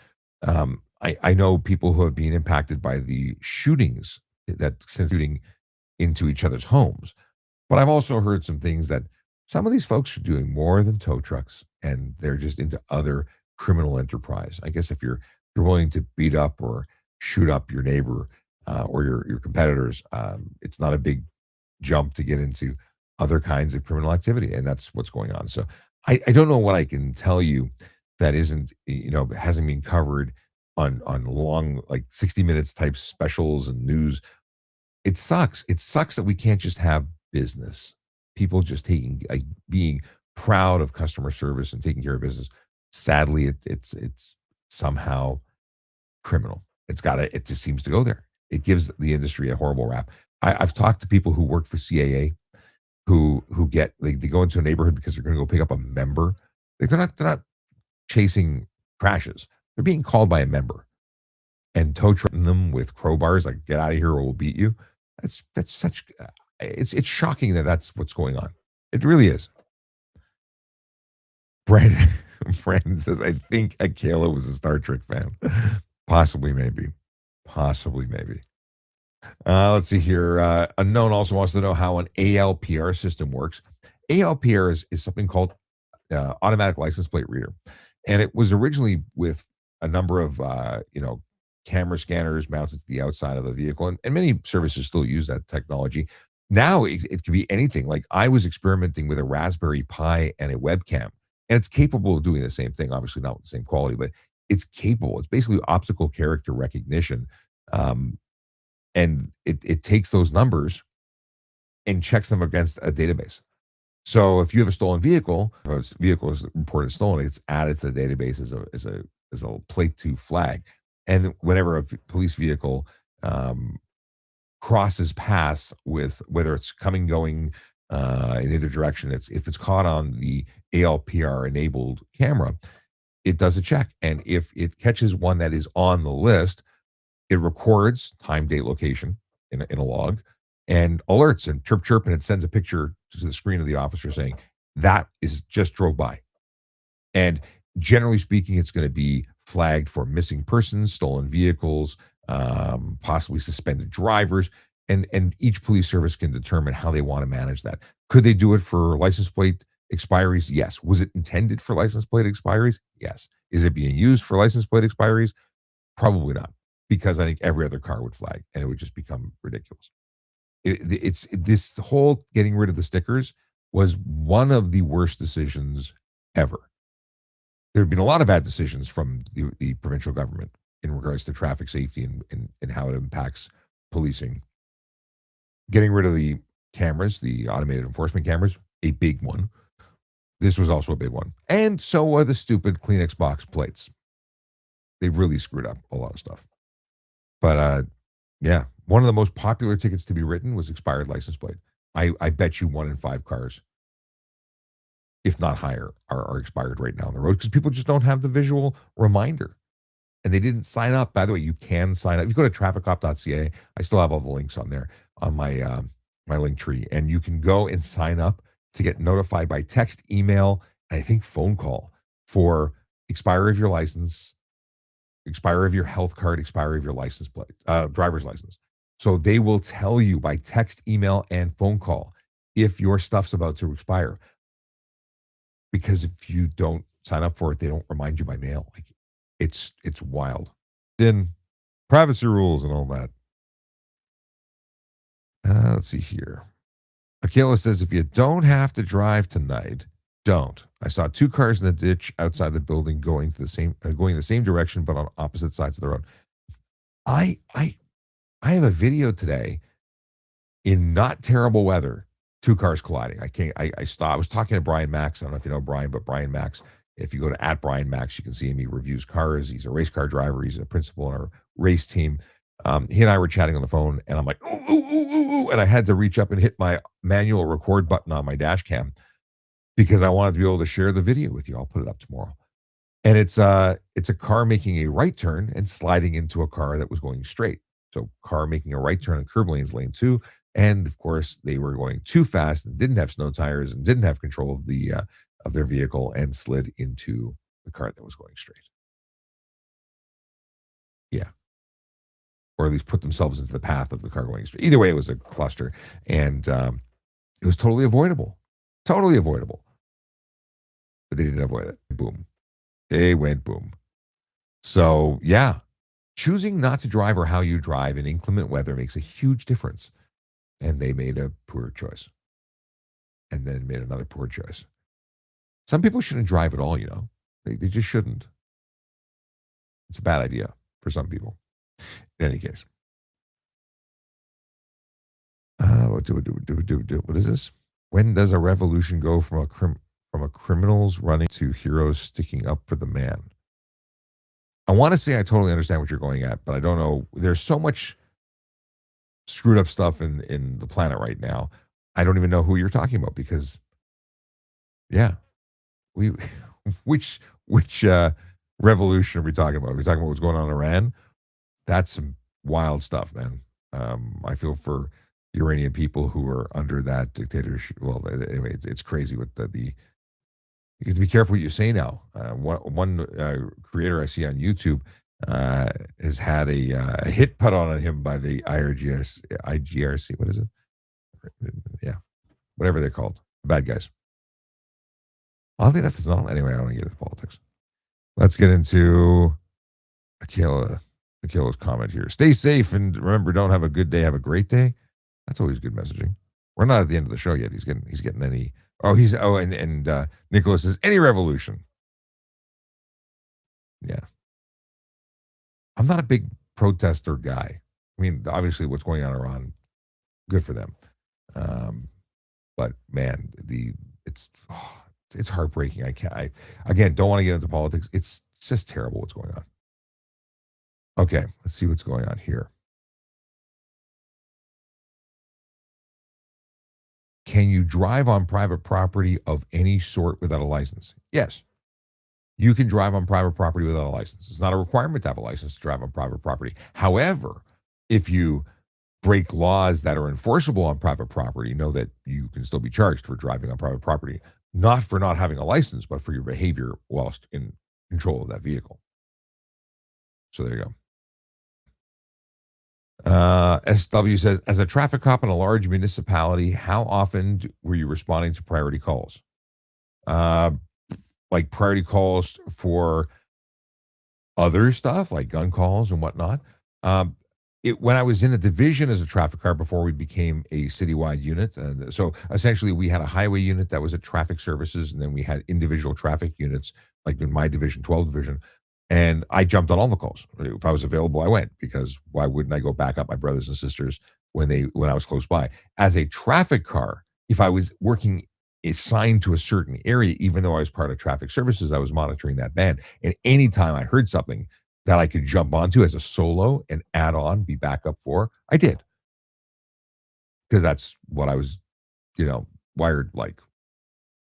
Speaker 1: I know people who have been impacted by the shootings that since shooting into each other's homes. But I've also heard some things that some of these folks are doing more than tow trucks, and they're just into other criminal enterprise. I guess if you're willing to beat up or shoot up your neighbor or your competitors, it's not a big jump to get into other kinds of criminal activity, and that's what's going on. So I don't know what I can tell you that isn't hasn't been covered on long like 60 minutes type specials and news. It sucks. It sucks that we can't just have business. People just being proud of customer service and taking care of business. Sadly, it's somehow criminal. It just seems to go there. It gives the industry a horrible rap. I've talked to people who work for CAA who get they go into a neighborhood because they're going to go pick up a member. Like they're not chasing crashes. They're being called by a member and tow trucking them with crowbars, like "Get out of here, or we'll beat you." That's such. It's shocking that that's what's going on. It really is. Brandon, Brandon says, "I think Akela was a Star Trek fan, possibly, maybe, possibly, maybe." Let's see here. Unknown also wants to know how an ALPR system works. ALPR is something called automatic license plate reader, and it was originally with a number of camera scanners mounted to the outside of the vehicle, and many services still use that technology. Now it can be anything. Like I was experimenting with a Raspberry Pi and a webcam, and it's capable of doing the same thing. Obviously, not with the same quality, but it's capable. It's basically optical character recognition, and it takes those numbers and checks them against a database. So if you have a stolen vehicle, if a vehicle is reported stolen, it's added to the database as a plate to flag. And whenever a police vehicle crosses paths with whether it's coming going in either direction, if it's caught on the ALPR enabled camera, it does a check. And if it catches one that is on the list, it records time, date, location in a log and alerts and chirp chirp, and it sends a picture to the screen of the officer saying that is just drove by. And generally speaking, it's going to be flagged for missing persons, stolen vehicles, possibly suspended drivers, and each police service can determine how they want to manage that. Could they do it for license plate expiries? Yes. Was it intended for license plate expiries? Yes. Is it being used for license plate expiries? Probably not, because I think every other car would flag, and it would just become ridiculous. It's this whole getting rid of the stickers was one of the worst decisions ever. There have been a lot of bad decisions from the provincial government in regards to traffic safety and how it impacts policing. Getting rid of the cameras, the automated enforcement cameras, a big one. This was also a big one. And so are the stupid Kleenex box plates. They've really screwed up a lot of stuff. But yeah, one of the most popular tickets to be written was expired license plate. I bet you 1 in 5 cars, if not higher, are expired right now on the road because people just don't have the visual reminder. And they didn't sign up. By the way, you can sign up. If you go to trafficcop.ca, I still have all the links on there on my link tree, and you can go and sign up to get notified by text, email, and I think phone call for expiry of your license, expiry of your health card, expiry of your license plate, driver's license. So they will tell you by text, email, and phone call if your stuff's about to expire. Because if you don't sign up for it, they don't remind you by mail. Like it's wild. Then privacy rules and all that. Let's see here. Akela says, if you don't have to drive tonight, don't. I saw 2 cars in the ditch outside the building going the same direction, but on opposite sides of the road. I have a video today in not terrible weather, 2 cars colliding. I stopped. I was talking to Brian Max. I don't know if you know Brian, but Brian Max, if you go to @Brian Max, you can see him. He reviews cars. He's a race car driver. He's a principal in our race team. He and I were chatting on the phone, and I'm like, ooh, ooh, ooh, ooh, ooh, and I had to reach up and hit my manual record button on my dash cam because I wanted to be able to share the video with you. I'll put it up tomorrow. And it's a car making a right turn and sliding into a car that was going straight. So car making a right turn in curb lanes, lane 2, and of course they were going too fast and didn't have snow tires and didn't have control of their vehicle and slid into the car that was going straight. Yeah. Or at least put themselves into the path of the car going straight. Either way, it was a cluster, and it was totally avoidable. Totally avoidable. But they didn't avoid it. Boom. They went boom. So, yeah, choosing not to drive or how you drive in inclement weather makes a huge difference. And they made a poor choice. And then made another poor choice. Some people shouldn't drive at all, you know. They just shouldn't. It's a bad idea for some people. In any case. What is this? When does a revolution go from a criminals running to heroes sticking up for the man? I want to say I totally understand what you're going at, but I don't know. There's so much screwed up stuff in the planet right now. I don't even know who you're talking about because, yeah, we which revolution are we talking about? Are we talking about what's going on in Iran? That's some wild stuff, man. I feel for the Iranian people who are under that dictatorship. Well, anyway, it's crazy with the you have to be careful what you say now. One creator I see on YouTube has had a hit put on him by the IGRC. What is it? Yeah, whatever they're called, bad guys. I think that's all. Anyway, I don't want to get into politics. Let's get into Akela's comment here. Stay safe and remember, don't have a good day, have a great day. That's always good messaging. We're not at the end of the show yet. He's getting any. And Nicholas says any revolution. Yeah, I'm not a big protester guy. I mean, obviously, what's going on in Iran, good for them. But man, it's heartbreaking. I again don't want to get into politics. It's just terrible what's going on. Okay, let's see what's going on here. Can you drive on private property of any sort without a license? Yes. You can drive on private property without a license. It's not a requirement to have a license to drive on private property. However, if you break laws that are enforceable on private property, know that you can still be charged for driving on private property, not for not having a license, but for your behavior whilst in control of that vehicle. So there you go. SW says, as a traffic cop in a large municipality, how often were you responding to priority calls? Like priority calls for other stuff, like gun calls and whatnot. When I was in a division as a traffic car before we became a citywide unit, so essentially we had a highway unit that was at traffic services, and then we had individual traffic units, like in my division, 12 division. And I jumped on all the calls. If I was available, I went, because why wouldn't I go back up my brothers and sisters when I was close by? As a traffic car, if I was working assigned to a certain area, even though I was part of traffic services, I was monitoring that band. And anytime I heard something that I could jump onto as a solo and add on, be backup for, I did. Because that's what I was, wired like.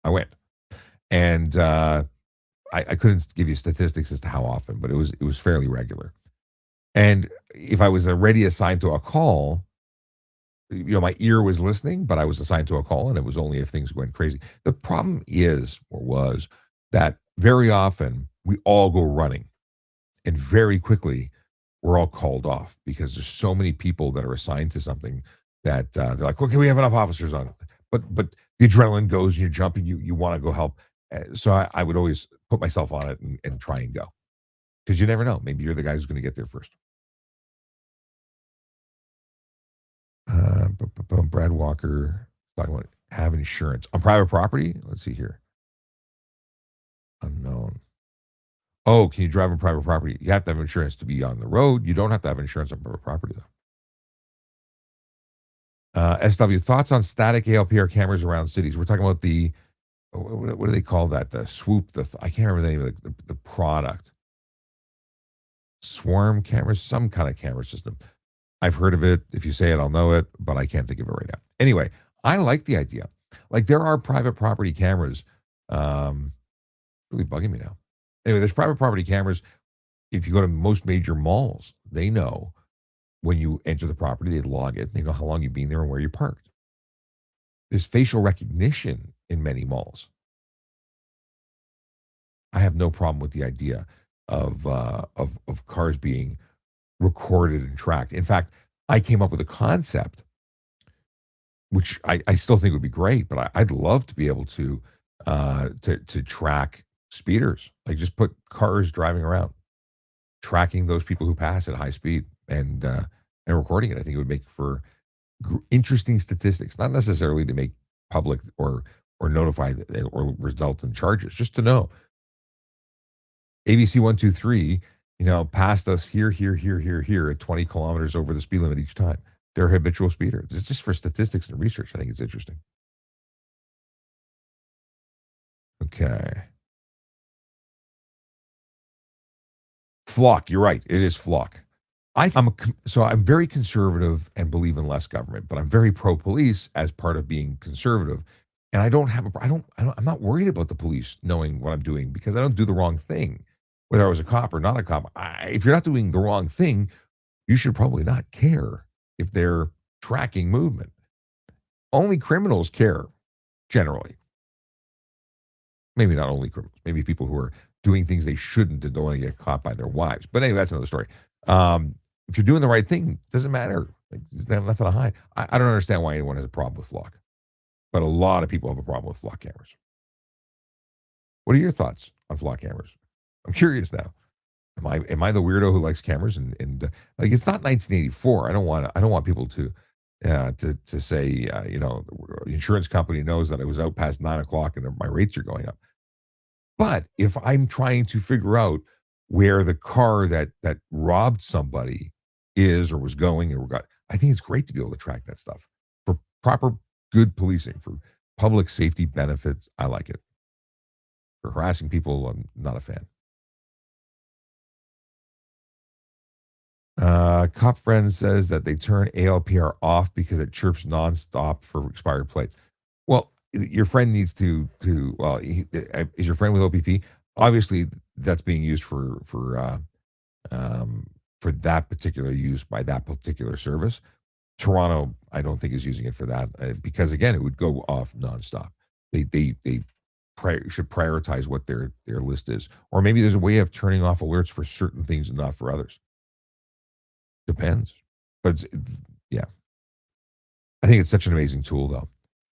Speaker 1: I went. And I couldn't give you statistics as to how often, but it was fairly regular. And if I was already assigned to a call, my ear was listening, but I was assigned to a call, and it was only if things went crazy. The problem is, or was, that very often we all go running, and very quickly we're all called off because there's so many people that are assigned to something that they're like, okay, we have enough officers on, but the adrenaline goes, and you're jumping, you want to go help. So I would always put myself on it and try and go because you never know. Maybe you're the guy who's going to get there first. Brad Walker talking about have insurance on private property. Let's see here. Unknown. Oh, can you drive on private property? You have to have insurance to be on the road. You don't have to have insurance on private property though. SW thoughts on static ALPR cameras around cities. We're talking about the what do they call that? The swoop. I can't remember the name of the product. Swarm cameras, some kind of camera system. I've heard of it. If you say it, I'll know it, but I can't think of it right now. Anyway, I like the idea. Like there are private property cameras. Really bugging me now. Anyway, there's private property cameras. If you go to most major malls, they know when you enter the property, they log it. They know how long you've been there and where you parked. There's facial recognition in many malls. I have no problem with the idea of cars being recorded and tracked. In fact, I came up with a concept, which I still think would be great, but I'd love to be able to track speeders. Like just put cars driving around, tracking those people who pass at high speed and recording it. I think it would make for interesting statistics, not necessarily to make public or notify or result in charges, just to know ABC 123, passed us here at 20 kilometers over the speed limit each time. They're a habitual speeder. It's just for statistics and research. I think it's interesting. Okay. Flock, you're right. It is flock. I'm very conservative and believe in less government, but I'm very pro police as part of being conservative. And I'm not worried about the police knowing what I'm doing because I don't do the wrong thing, whether I was a cop or not a cop. If you're not doing the wrong thing, you should probably not care if they're tracking movement. Only criminals care, generally. Maybe not only criminals, maybe people who are doing things they shouldn't and don't want to get caught by their wives. But anyway, that's another story. If you're doing the right thing, it doesn't matter. Like, there's nothing to hide. I don't understand why anyone has a problem with flock, but a lot of people have a problem with flock cameras. What are your thoughts on flock cameras? I'm curious now. Am I the weirdo who likes cameras and like it's not 1984? I don't want people to say the insurance company knows that I was out past 9 o'clock and my rates are going up. But if I'm trying to figure out where the car that robbed somebody is or was going I think it's great to be able to track that stuff for proper good policing for public safety benefits. I like it. For harassing people, I'm not a fan. Cop friend says that they turn ALPR off because it chirps nonstop for expired plates. Well, your friend needs is your friend with OPP? Obviously, that's being used for that particular use by that particular service. Toronto, I don't think is using it for that because again, it would go off nonstop. They should prioritize what their list is, or maybe there's a way of turning off alerts for certain things and not for others. Depends, but yeah, I think it's such an amazing tool though.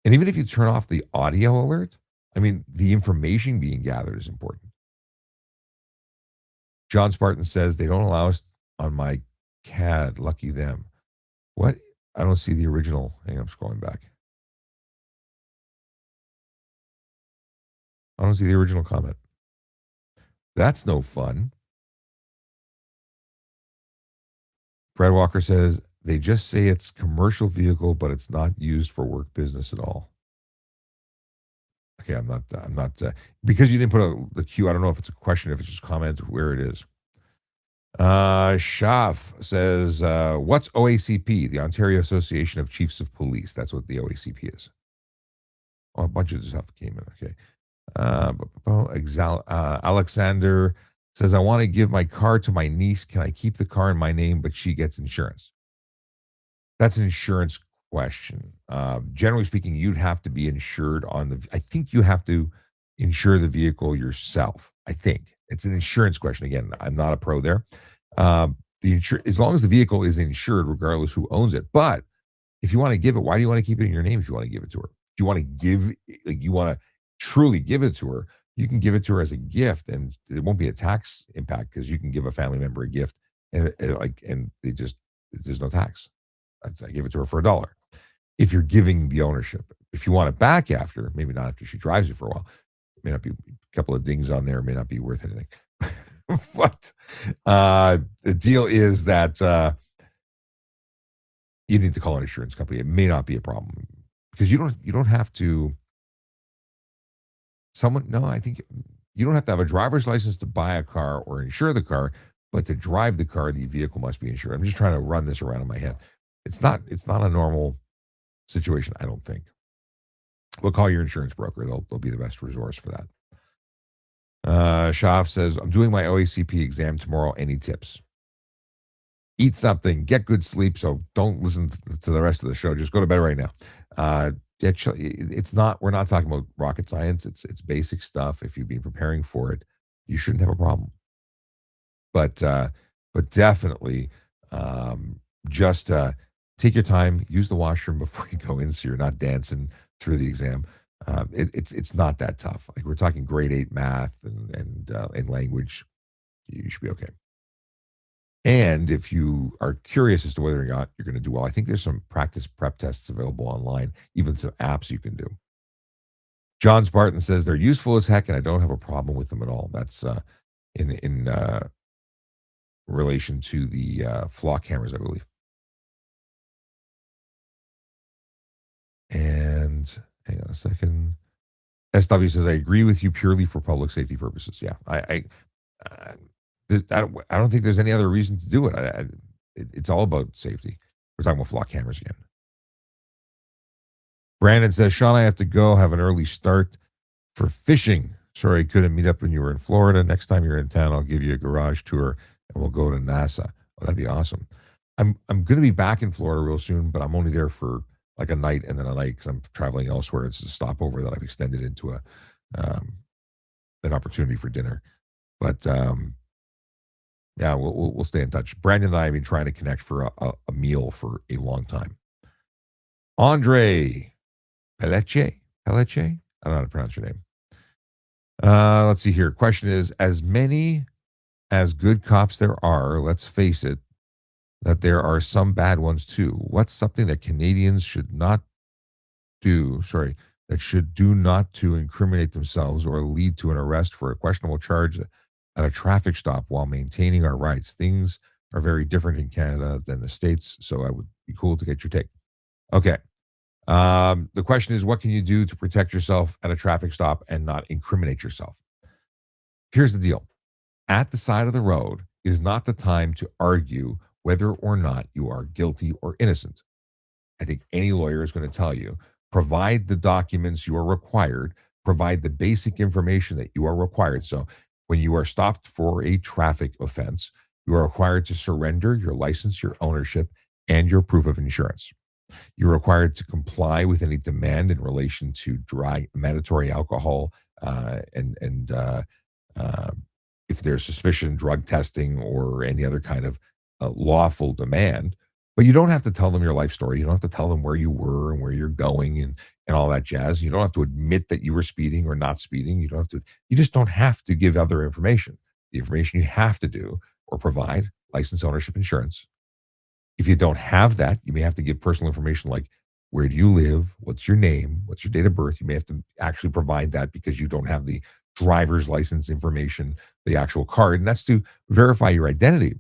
Speaker 1: And even if you turn off the audio alert, I mean, the information being gathered is important. John Spartan says they don't allow us on my CAD. Lucky them. What? I don't see the original. Hang on, I'm scrolling back. I don't see the original comment. That's no fun. Brad Walker says they just say it's commercial vehicle, but it's not used for work business at all. Okay, I'm not, because you didn't put the Q, I don't know if it's a question, if it's just a comment, where it is. Shaf says, what's OACP? The Ontario Association of Chiefs of Police. That's what the OACP is. Oh, a bunch of stuff came in. Okay. Alexander says, I want to give my car to my niece. Can I keep the car in my name, but she gets insurance? That's an insurance question. Generally speaking, you'd have to be insured on the. I think you have to insure the vehicle yourself. I think it's an insurance question. Again, I'm not a pro there. As long as the vehicle is insured, regardless who owns it. But if you want to give it, why do you want to keep it in your name? If you want to give it to her, if you want to give, like you want to truly give it to her, you can give it to her as a gift, and it won't be a tax impact because you can give a family member a gift, and they just there's no tax. I give it to her for $1. If you're giving the ownership, if you want it back after, maybe not after she drives it for a while, it may not be a couple of dings on there, it may not be worth anything. But the deal is that you need to call an insurance company. It may not be a problem because you don't have to. I think you don't have to have a driver's license to buy a car or insure the car, but to drive the car, the vehicle must be insured. I'm just trying to run this around in my head. It's not a normal situation, I don't think. We'll call your insurance broker. They'll be the best resource for that. Shaf says, I'm doing my OACP exam tomorrow. Any tips? Eat something, get good sleep. So don't listen to the rest of the show. Just go to bed right now. We're not talking about rocket science. It's basic stuff. If you've been preparing for it, you shouldn't have a problem. But definitely, just take your time, use the washroom before you go in, so you're not dancing through the exam. It's not that tough. Like we're talking grade 8 math and language. You should be okay. And if you are curious as to whether or not you're going to do well, I think there's some practice prep tests available online, even some apps you can do. John Spartan says they're useful as heck, and I don't have a problem with them at all. That's in relation to the flock cameras, I believe. And hang on a second. SW says, I agree with you purely for public safety purposes. Yeah, I don't think there's any other reason to do it. It's all about safety. We're talking about flock cameras again. Brandon says, Sean, I have to go. Have an early start for fishing. Sorry I couldn't meet up when you were in Florida. Next time you're in town, I'll give you a garage tour and we'll go to NASA. Oh, that'd be awesome. I'm going to be back in Florida real soon, but I'm only there for like a night and then a night because I'm traveling elsewhere. It's a stopover that I've extended into an opportunity for dinner. But yeah, we'll stay in touch. Brandon and I have been trying to connect for a meal for a long time. Andre Pelletier? I don't know how to pronounce your name. Let's see here. Question is, as many as good cops there are, let's face it, that there are some bad ones too. What's something that Canadians should not do, that should do not to incriminate themselves or lead to an arrest for a questionable charge at a traffic stop while maintaining our rights? Things are very different in Canada than the States, so I would be cool to get your take. Okay. The question is, what can you do to protect yourself at a traffic stop and not incriminate yourself? Here's the deal. At the side of the road is not the time to argue whether or not you are guilty or innocent. I think any lawyer is going to tell you, provide the documents you are required, provide the basic information that you are required. So when you are stopped for a traffic offense, you are required to surrender your license, your ownership, and your proof of insurance. You're required to comply with any demand in relation to mandatory alcohol, and if there's suspicion, drug testing, or any other kind of lawful demand. But you don't have to tell them your life story. You don't have to tell them where you were and where you're going and all that jazz. You don't have to admit that you were speeding or not speeding. You just don't have to give other information. The information you have to do or provide: license, ownership, insurance. If you don't have that, you may have to give personal information like, where do you live? What's your name? What's your date of birth? You may have to actually provide that because you don't have the driver's license information, the actual card. And that's to verify your identity.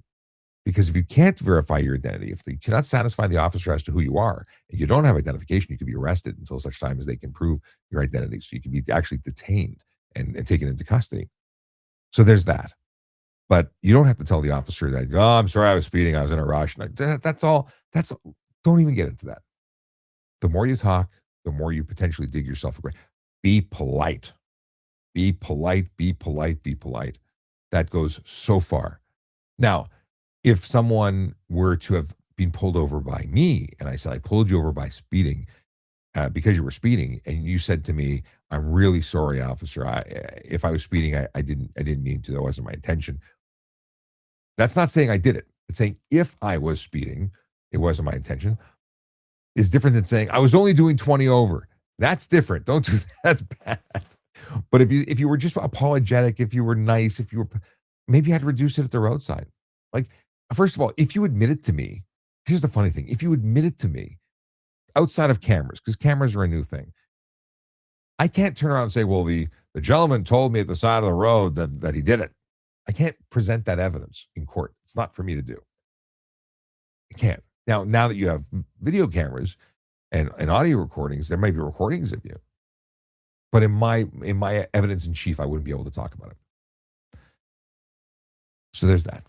Speaker 1: Because if you can't verify your identity, if you cannot satisfy the officer as to who you are, and you don't have identification, you can be arrested until such time as they can prove your identity. So you can be actually detained and taken into custody. So there's that. But you don't have to tell the officer that, oh, I'm sorry, I was speeding, I was in a rush. Like, that's all. Don't even get into that. The more you talk, the more you potentially dig yourself a grave. Be polite. Be polite, be polite, be polite. That goes so far. Now, if someone were to have been pulled over by me and I said, I pulled you over by speeding because you were speeding, and you said to me, I'm really sorry, officer. If I was speeding, I didn't mean to. That wasn't my intention. That's not saying I did it. It's saying if I was speeding, it wasn't my intention. Is different than saying I was only doing 20 over. That's different. Don't do that. That's bad. But if you were just apologetic, if you were nice, if you were maybe I'd reduce it at the roadside. Like, first of all, if you admit it to me, here's the funny thing. If you admit it to me outside of cameras, because cameras are a new thing, I can't turn around and say, well, the gentleman told me at the side of the road that he did it. I can't present that evidence in court. It's not for me to do. I can't. Now that you have video cameras and audio recordings, there may be recordings of you. But in my evidence in chief, I wouldn't be able to talk about it. So there's that.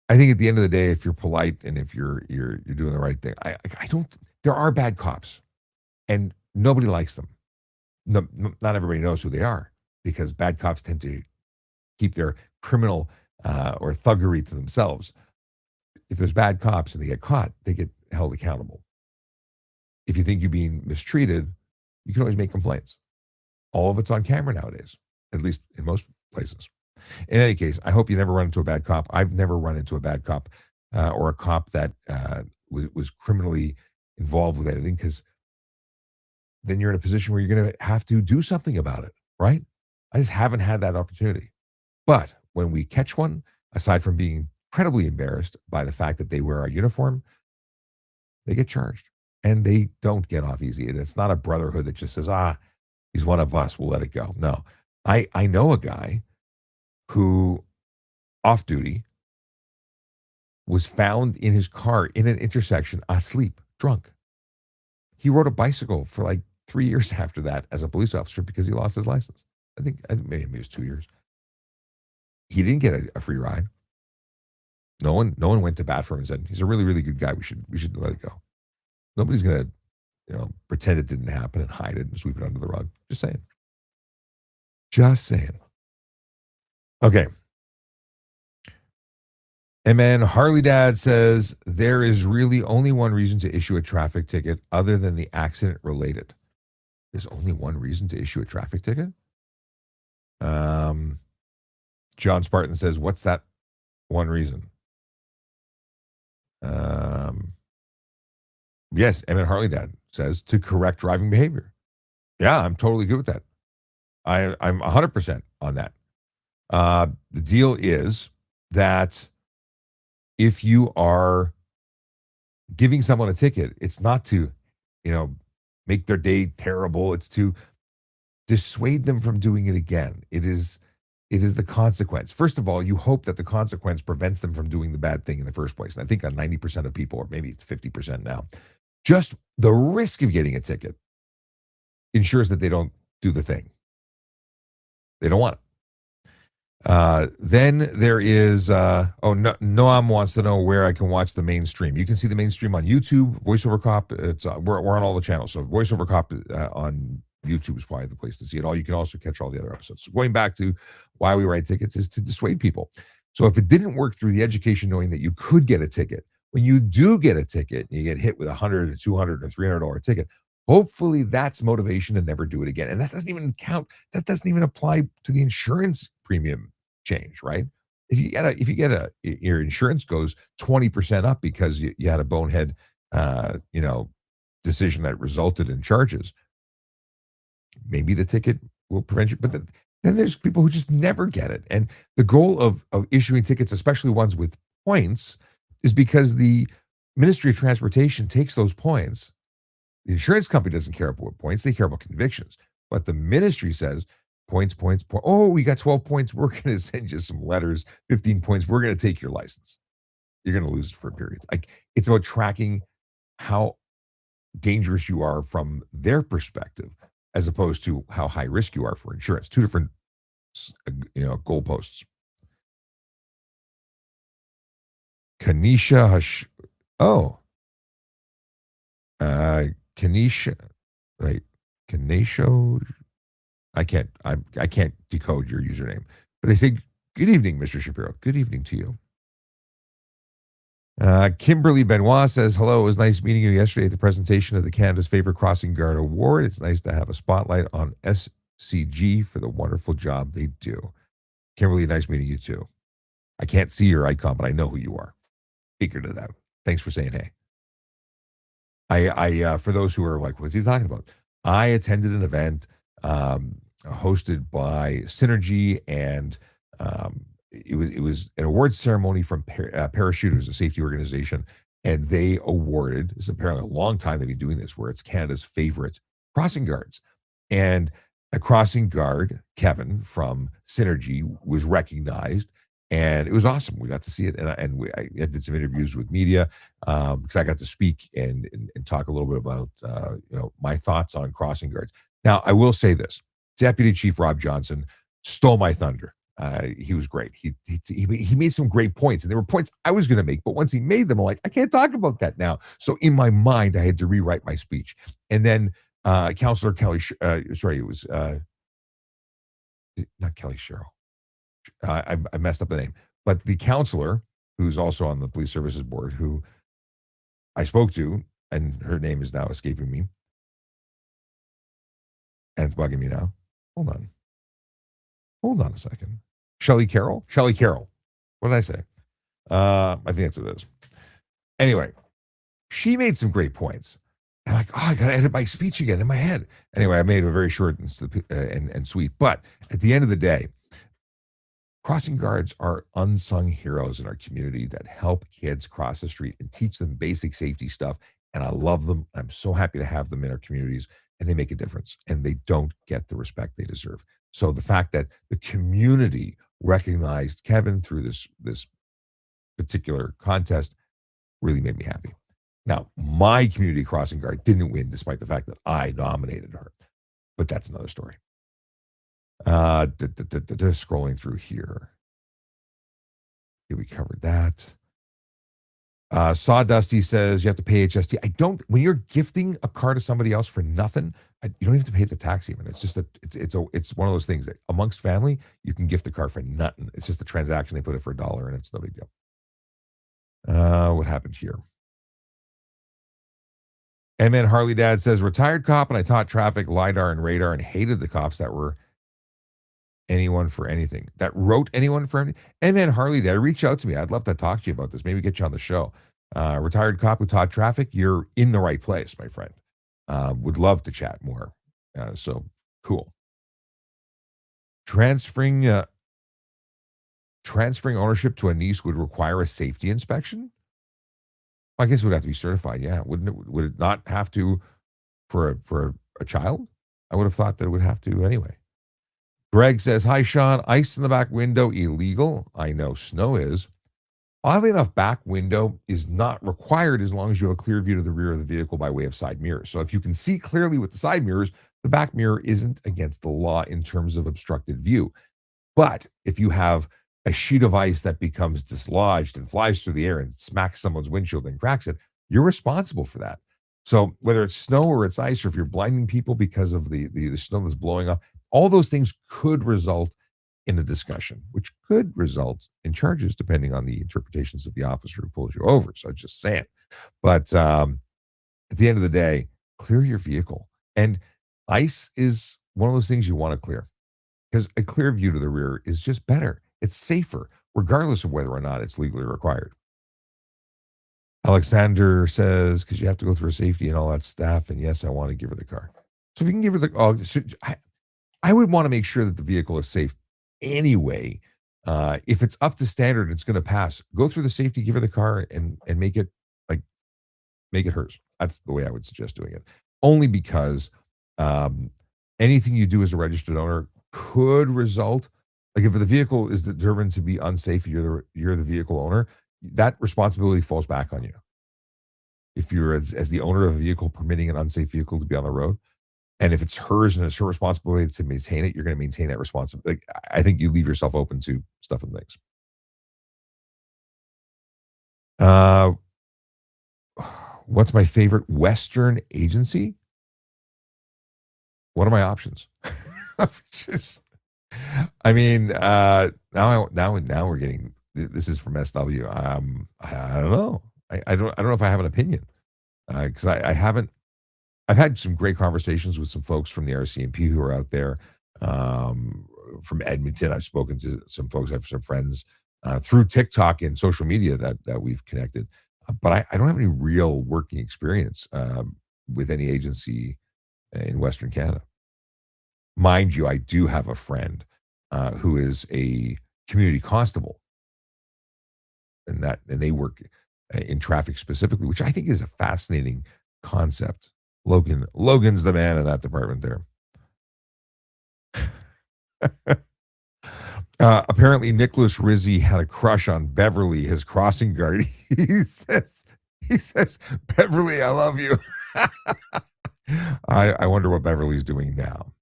Speaker 1: I think at the end of the day, if you're polite and if you're doing the right thing, I don't. There are bad cops, and nobody likes them. No, not everybody knows who they are because bad cops tend to keep their criminal or thuggery to themselves. If there's bad cops and they get caught, they get held accountable. If you think you're being mistreated, you can always make complaints. All of it's on camera nowadays, at least in most places. In any case, I hope you never run into a bad cop. I've never run into a bad cop or a cop that was criminally involved with anything, because then you're in a position where you're going to have to do something about it, right? I just haven't had that opportunity. But when we catch one, aside from being incredibly embarrassed by the fact that they wear our uniform, they get charged. And they don't get off easy. And it's not a brotherhood that just says, he's one of us, we'll let it go. No. I know a guy who, off duty, was found in his car in an intersection asleep, drunk. He rode a bicycle for like 3 years after that as a police officer because he lost his license. I think maybe it was 2 years. He didn't get a free ride. No one went to bat for him and said, he's a really, really good guy. We should let it go. Nobody's going to, pretend it didn't happen and hide it and sweep it under the rug. Just saying. Just saying. Okay. And then Harley Dad says, there is really only one reason to issue a traffic ticket other than the accident related. There's only one reason to issue a traffic ticket? John Spartan says, what's that one reason? Yes, Emmett Harley Dad says to correct driving behavior. Yeah, I'm totally good with that. I'm 100% on that. The deal is that if you are giving someone a ticket, it's not to, make their day terrible. It's to dissuade them from doing it again. It is the consequence. First of all, you hope that the consequence prevents them from doing the bad thing in the first place. And I think on 90% of people, or maybe it's 50% now, just the risk of getting a ticket ensures that they don't do the thing. They don't want it. Then there is, Noam wants to know where I can watch the mainstream. You can see the mainstream on YouTube, VoiceOver Cop. We're on all the channels. So VoiceOver Cop on YouTube is probably the place to see it all. You can also catch all the other episodes. So going back to why we write tickets is to dissuade people. So if it didn't work through the education, knowing that you could get a ticket, when you do get a ticket, you get hit with $100 or $200 or $300 ticket, hopefully that's motivation to never do it again. And that doesn't even count. That doesn't even apply to the insurance premium change, right? If you get your insurance goes 20% up because you had a bonehead, decision that resulted in charges, maybe the ticket will prevent you. But then there's people who just never get it. And the goal of issuing tickets, especially ones with points, is because the Ministry of Transportation takes those points. The insurance company doesn't care about points. They care about convictions. But the ministry says, Points. Oh, we got 12 points. We're going to send you some letters. 15 points. We're going to take your license. You're going to lose it for a period. Like, it's about tracking how dangerous you are from their perspective, as opposed to how high risk you are for insurance. Two different, goalposts. Kanisha Hush. Oh, Kanisha. Right. Kanisho. I can't decode your username, but they say, good evening, Mr. Shapiro. Good evening to you. Kimberly Benoit says, hello, it was nice meeting you yesterday at the presentation of the Canada's Favorite Crossing Guard Award. It's nice to have a spotlight on SCG for the wonderful job they do. Kimberly, nice meeting you too. I can't see your icon, but I know who you are. Figured it out. Thanks for saying hey. I for those who are like, what's he talking about? I attended an event hosted by Synergy, and it was an awards ceremony from Parachuters, a safety organization, and they awarded. This is apparently a long time they've been doing this, where it's Canada's favorite crossing guards, and a crossing guard, Kevin from Synergy, was recognized. And it was awesome. We got to see it, and I did some interviews with media because I got to speak and talk a little bit about my thoughts on crossing guards. Now, I will say this: Deputy Chief Rob Johnson stole my thunder. He was great. He made some great points, and there were points I was going to make, but once he made them, I'm like, I can't talk about that now. So in my mind, I had to rewrite my speech. And then Councillor Kelly, it was not Kelly Sherrill. I messed up the name, but the counselor who's also on the police services board, who I spoke to, and her name is now escaping me, and it's bugging me now. Hold on a second. Shelley Carroll. What did I say? I think that's what it is. Anyway, she made some great points. I'm like, I got to edit my speech again in my head. Anyway, I made it very short and sweet. But at the end of the day, crossing guards are unsung heroes in our community that help kids cross the street and teach them basic safety stuff. And I love them. I'm so happy to have them in our communities, and they make a difference, and they don't get the respect they deserve. So the fact that the community recognized Kevin through this particular contest really made me happy. Now, my community crossing guard didn't win, despite the fact that I nominated her, but that's another story. Scrolling through here. Okay, we covered that. Sawdusty says you have to pay HST. I don't. When you're gifting a car to somebody else for nothing, you don't have to pay the tax even. It's just it's one of those things that amongst family you can gift a car for nothing. It's just a transaction. They put it for $1, and it's no big deal. What happened here? MN Harley Dad says retired cop, and I taught traffic, lidar, and radar, and hated the cops that were anyone for anything, that wrote anyone for anything. And then Harley Dad, reach out to me. I'd love to talk to you about this. Maybe get you on the show. Retired cop who taught traffic. You're in the right place, my friend. Would love to chat more. So cool. Transferring ownership to a niece would require a safety inspection. I guess it would have to be certified. Yeah, wouldn't it? Would it not have to for a child? I would have thought that it would have to anyway. Greg says, hi, Sean. Ice in the back window, illegal. I know snow is. Oddly enough, back window is not required as long as you have a clear view to the rear of the vehicle by way of side mirrors. So if you can see clearly with the side mirrors, the back mirror isn't against the law in terms of obstructed view. But if you have a sheet of ice that becomes dislodged and flies through the air and smacks someone's windshield and cracks it, you're responsible for that. So whether it's snow or it's ice, or if you're blinding people because of the snow that's blowing up, all those things could result in a discussion, which could result in charges depending on the interpretations of the officer who pulls you over. So just saying. But at the end of the day, clear your vehicle. And ice is one of those things you want to clear, because a clear view to the rear is just better. It's safer, regardless of whether or not it's legally required. Alexander says, because you have to go through a safety and all that stuff. And yes, I want to give her the car. So if you can give her the, I would want to make sure that the vehicle is safe anyway. If it's up to standard, it's going to pass. Go through the safety, give her the car, and make it hers. That's the way I would suggest doing it. Only because anything you do as a registered owner could result, like if the vehicle is determined to be unsafe, you're the vehicle owner, that responsibility falls back on you. If you're as the owner of a vehicle permitting an unsafe vehicle to be on the road, and if it's hers and it's her responsibility to maintain it, you're going to maintain that responsibility. Like, I think you leave yourself open to stuff and things. Uh, what's my favorite Western agency? What are my options? Just, I mean, now we're getting. This is from SW. I don't know. I don't know if I have an opinion because I haven't. I've had some great conversations with some folks from the RCMP who are out there. From Edmonton, I've spoken to some folks. I have some friends through TikTok and social media that we've connected. But I don't have any real working experience with any agency in Western Canada. Mind you, I do have a friend who is a community constable, and they work in traffic specifically, which I think is a fascinating concept. Logan's the man in that department there. Apparently, Nicholas Rizzi had a crush on Beverly, his crossing guard. He says, Beverly, I love you. I wonder what Beverly's doing now.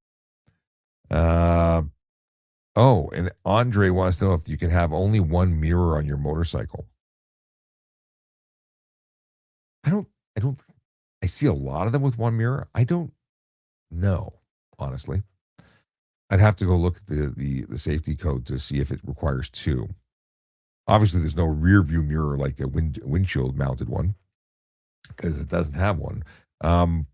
Speaker 1: Oh, and Andre wants to know if you can have only one mirror on your motorcycle. I don't, I see a lot of them with one mirror. I don't know, honestly. I'd have to go look at the safety code to see if it requires two. Obviously, there's no rear view mirror like a windshield mounted one because it doesn't have one. I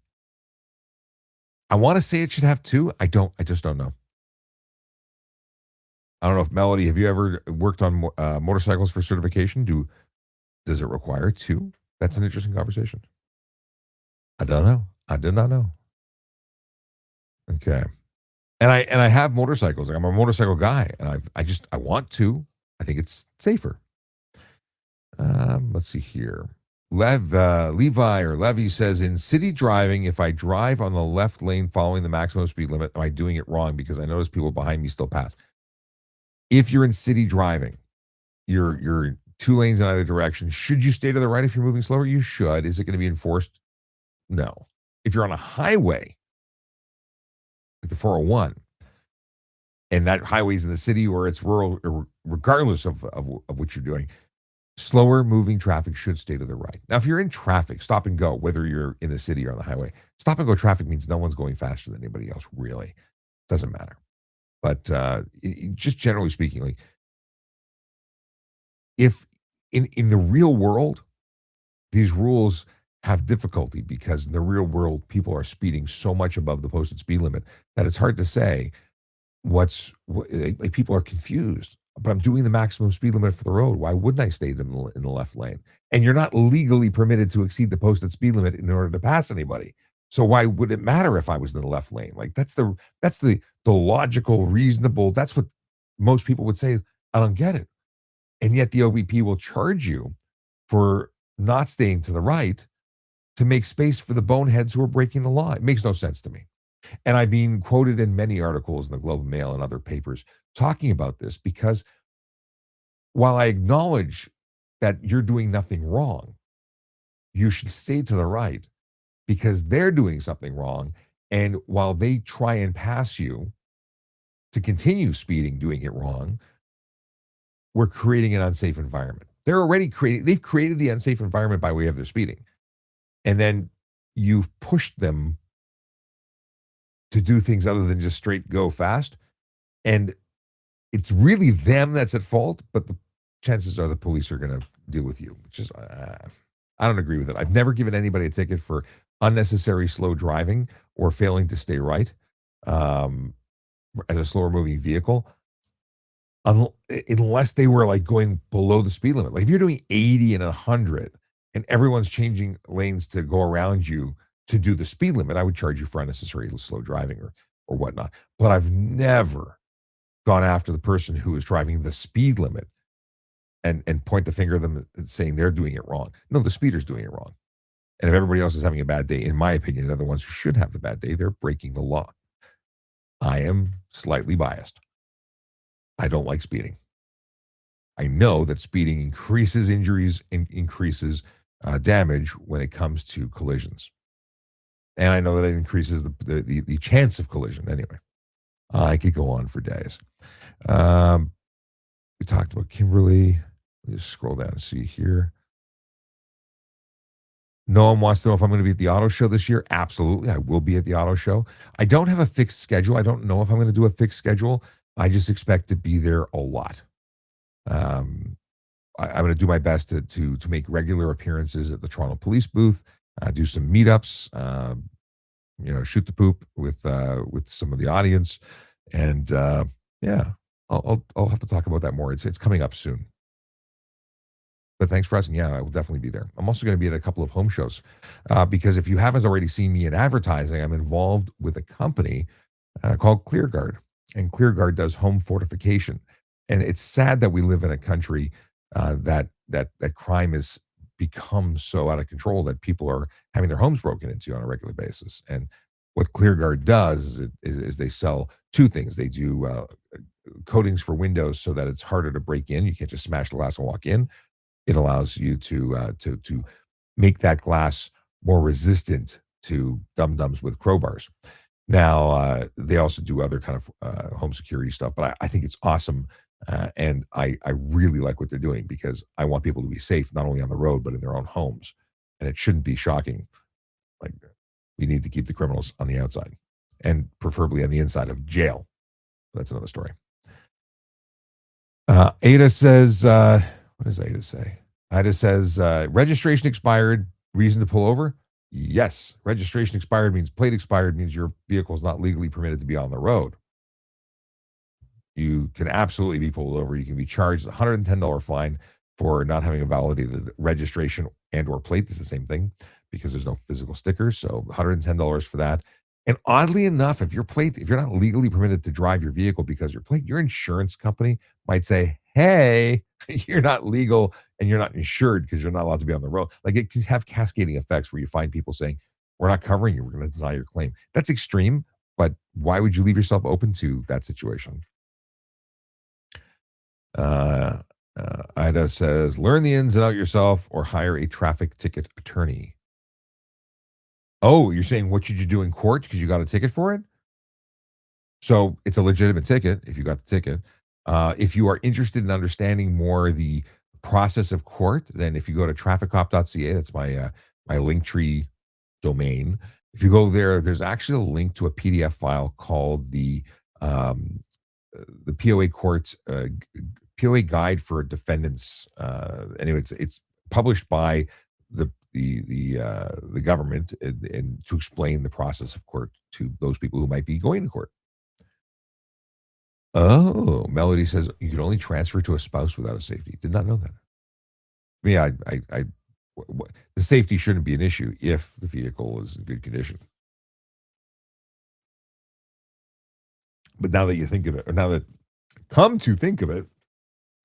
Speaker 1: want to say it should have two. I don't. I just don't know. I don't know if Melody. Have you ever worked on motorcycles for certification? Does it require two? That's an interesting conversation. I don't know. I did not know. Okay. And I have motorcycles. Like I'm a motorcycle guy, and I want to. I think it's safer. Let's see here. Levi or Levy says in city driving, if I drive on the left lane following the maximum speed limit, am I doing it wrong because I notice people behind me still pass? If you're in city driving, you're two lanes in either direction. Should you stay to the right if you're moving slower? You should. Is it going to be enforced? No. If you're on a highway, like the 401, and that highway's in the city or it's rural, or regardless of what you're doing, slower moving traffic should stay to the right. Now, if you're in traffic, stop and go, whether you're in the city or on the highway, stop and go traffic means no one's going faster than anybody else, really. Doesn't matter. But just generally speaking, like, if in the real world, these rules have difficulty because in the real world, people are speeding so much above the posted speed limit that it's hard to say like people are confused. But I'm doing the maximum speed limit for the road. Why wouldn't I stay in the left lane? And you're not legally permitted to exceed the posted speed limit in order to pass anybody. So why would it matter if I was in the left lane? Like that's the logical, reasonable. That's what most people would say. I don't get it. And yet the OBP will charge you for not staying to the right to make space for the boneheads who are breaking the law. It makes no sense to me. And I've been quoted in many articles in the Globe and Mail and other papers talking about this because while I acknowledge that you're doing nothing wrong, you should stay to the right because they're doing something wrong. And while they try and pass you to continue speeding, doing it wrong, we're creating an unsafe environment. They've created the unsafe environment by way of their speeding. And then you've pushed them to do things other than just straight go fast. And it's really them that's at fault, but the chances are the police are going to deal with you, which is, I don't agree with it. I've never given anybody a ticket for unnecessary slow driving or failing to stay right as a slower moving vehicle, unless they were like going below the speed limit. Like if you're doing 80 and 100 and everyone's changing lanes to go around you to do the speed limit, I would charge you for unnecessary slow driving or whatnot. But I've never gone after the person who is driving the speed limit and point the finger at them saying they're doing it wrong. No, the speeder's doing it wrong. And if everybody else is having a bad day, in my opinion, they're the ones who should have the bad day. They're breaking the law. I am slightly biased. I don't like speeding. I know that speeding increases injuries and increases damage when it comes to collisions, and I know that it increases the chance of collision. Anyway, I could go on for days. Um, we talked about Kimberly. Let me just scroll down and see here. Noam wants to know if I'm going to be at the auto show this year. Absolutely. I will be at the auto show. I don't have a fixed schedule. I don't know if I'm going to do a fixed schedule. I just expect to be there a lot. Um, I'm going to do my best to make regular appearances at the Toronto Police booth, do some meetups, shoot the poop with some of the audience, and yeah, I'll have to talk about that more. It's coming up soon. But thanks for asking. Yeah, I will definitely be there. I'm also going to be at a couple of home shows because if you haven't already seen me in advertising, I'm involved with a company called ClearGuard, and ClearGuard does home fortification. And it's sad that we live in a country that crime has become so out of control that people are having their homes broken into on a regular basis. And what ClearGuard does is they sell two things. They do coatings for windows so that it's harder to break in. You can't just smash the glass and walk in. It allows you to make that glass more resistant to dum-dums with crowbars. Now, they also do other kind of home security stuff, but I think it's awesome, and I really like what they're doing because I want people to be safe not only on the road but in their own homes, and it shouldn't be shocking. Like we need to keep the criminals on the outside, and preferably on the inside of jail. That's another story. Ada says, what does Ada say? Ada says, registration expired, reason to pull over? Yes. Registration expired means plate expired means your vehicle is not legally permitted to be on the road. You can absolutely be pulled over. You can be charged a $110 fine for not having a validated registration and or plate. It's the same thing because there's no physical stickers. So $110 for that. And oddly enough, if you're not legally permitted to drive your vehicle because your insurance company might say, hey, you're not legal and you're not insured because you're not allowed to be on the road. Like it can have cascading effects where you find people saying, we're not covering you. We're going to deny your claim. That's extreme, but why would you leave yourself open to that situation? Ida says, learn the ins and out yourself or hire a traffic ticket attorney. Oh, you're saying what should you do in court because you got a ticket for it? So it's a legitimate ticket if you got the ticket. If you are interested in understanding more the process of court, then if you go to trafficcop.ca, that's my Linktree domain. If you go there, there's actually a link to a PDF file called the POA court POA guide for defendants. Anyway, it's published by the government and to explain the process of court to those people who might be going to court. Oh, Melody says you can only transfer to a spouse without a safety. Did not know that. Yeah, the safety shouldn't be an issue if the vehicle is in good condition. But now that you think of it, or now that come to think of it,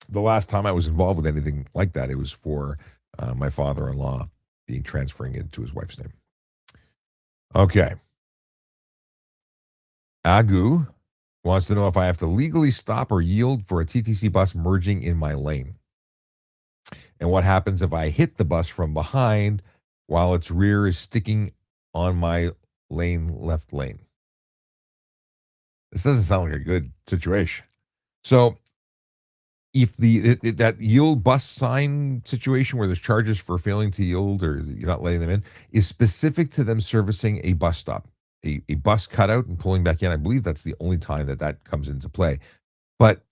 Speaker 1: the last time I was involved with anything like that, it was for my father-in-law being transferring it to his wife's name. Okay. Agu wants to know if I have to legally stop or yield for a TTC bus merging in my lane. And what happens if I hit the bus from behind while its rear is sticking on my left lane? This doesn't sound like a good situation. So if that yield bus sign situation where there's charges for failing to yield or you're not letting them in is specific to them servicing a bus stop, a bus cutout and pulling back in, I believe that's the only time that comes into play. But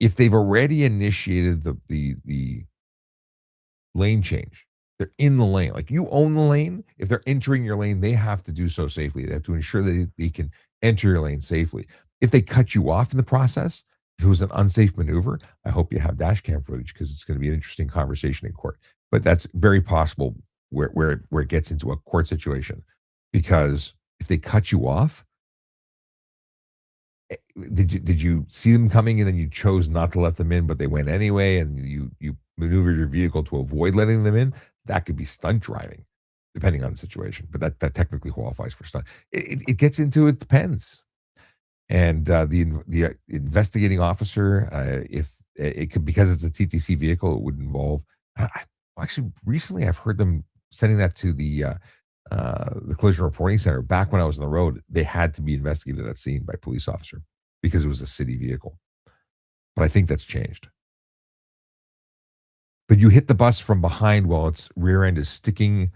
Speaker 1: if they've already initiated the lane change, they're in the lane. Like you own the lane. If they're entering your lane, they have to do so safely. They have to ensure that they can enter your lane safely. If they cut you off in the process, if it was an unsafe maneuver, I hope you have dash cam footage because it's going to be an interesting conversation in court. But that's very possible where it gets into a court situation because if they cut you off, did you see them coming and then you chose not to let them in, but they went anyway, and you maneuvered your vehicle to avoid letting them in? That could be stunt driving, depending on the situation. But that technically qualifies for stunt. It gets into it depends. And the investigating officer, if it could, because it's a TTC vehicle, it would involve. Actually, recently I've heard them sending that to the collision reporting center. Back when I was on the road, they had to be investigated at scene by police officer because it was a city vehicle. But I think that's changed. But you hit the bus from behind while its rear end is sticking.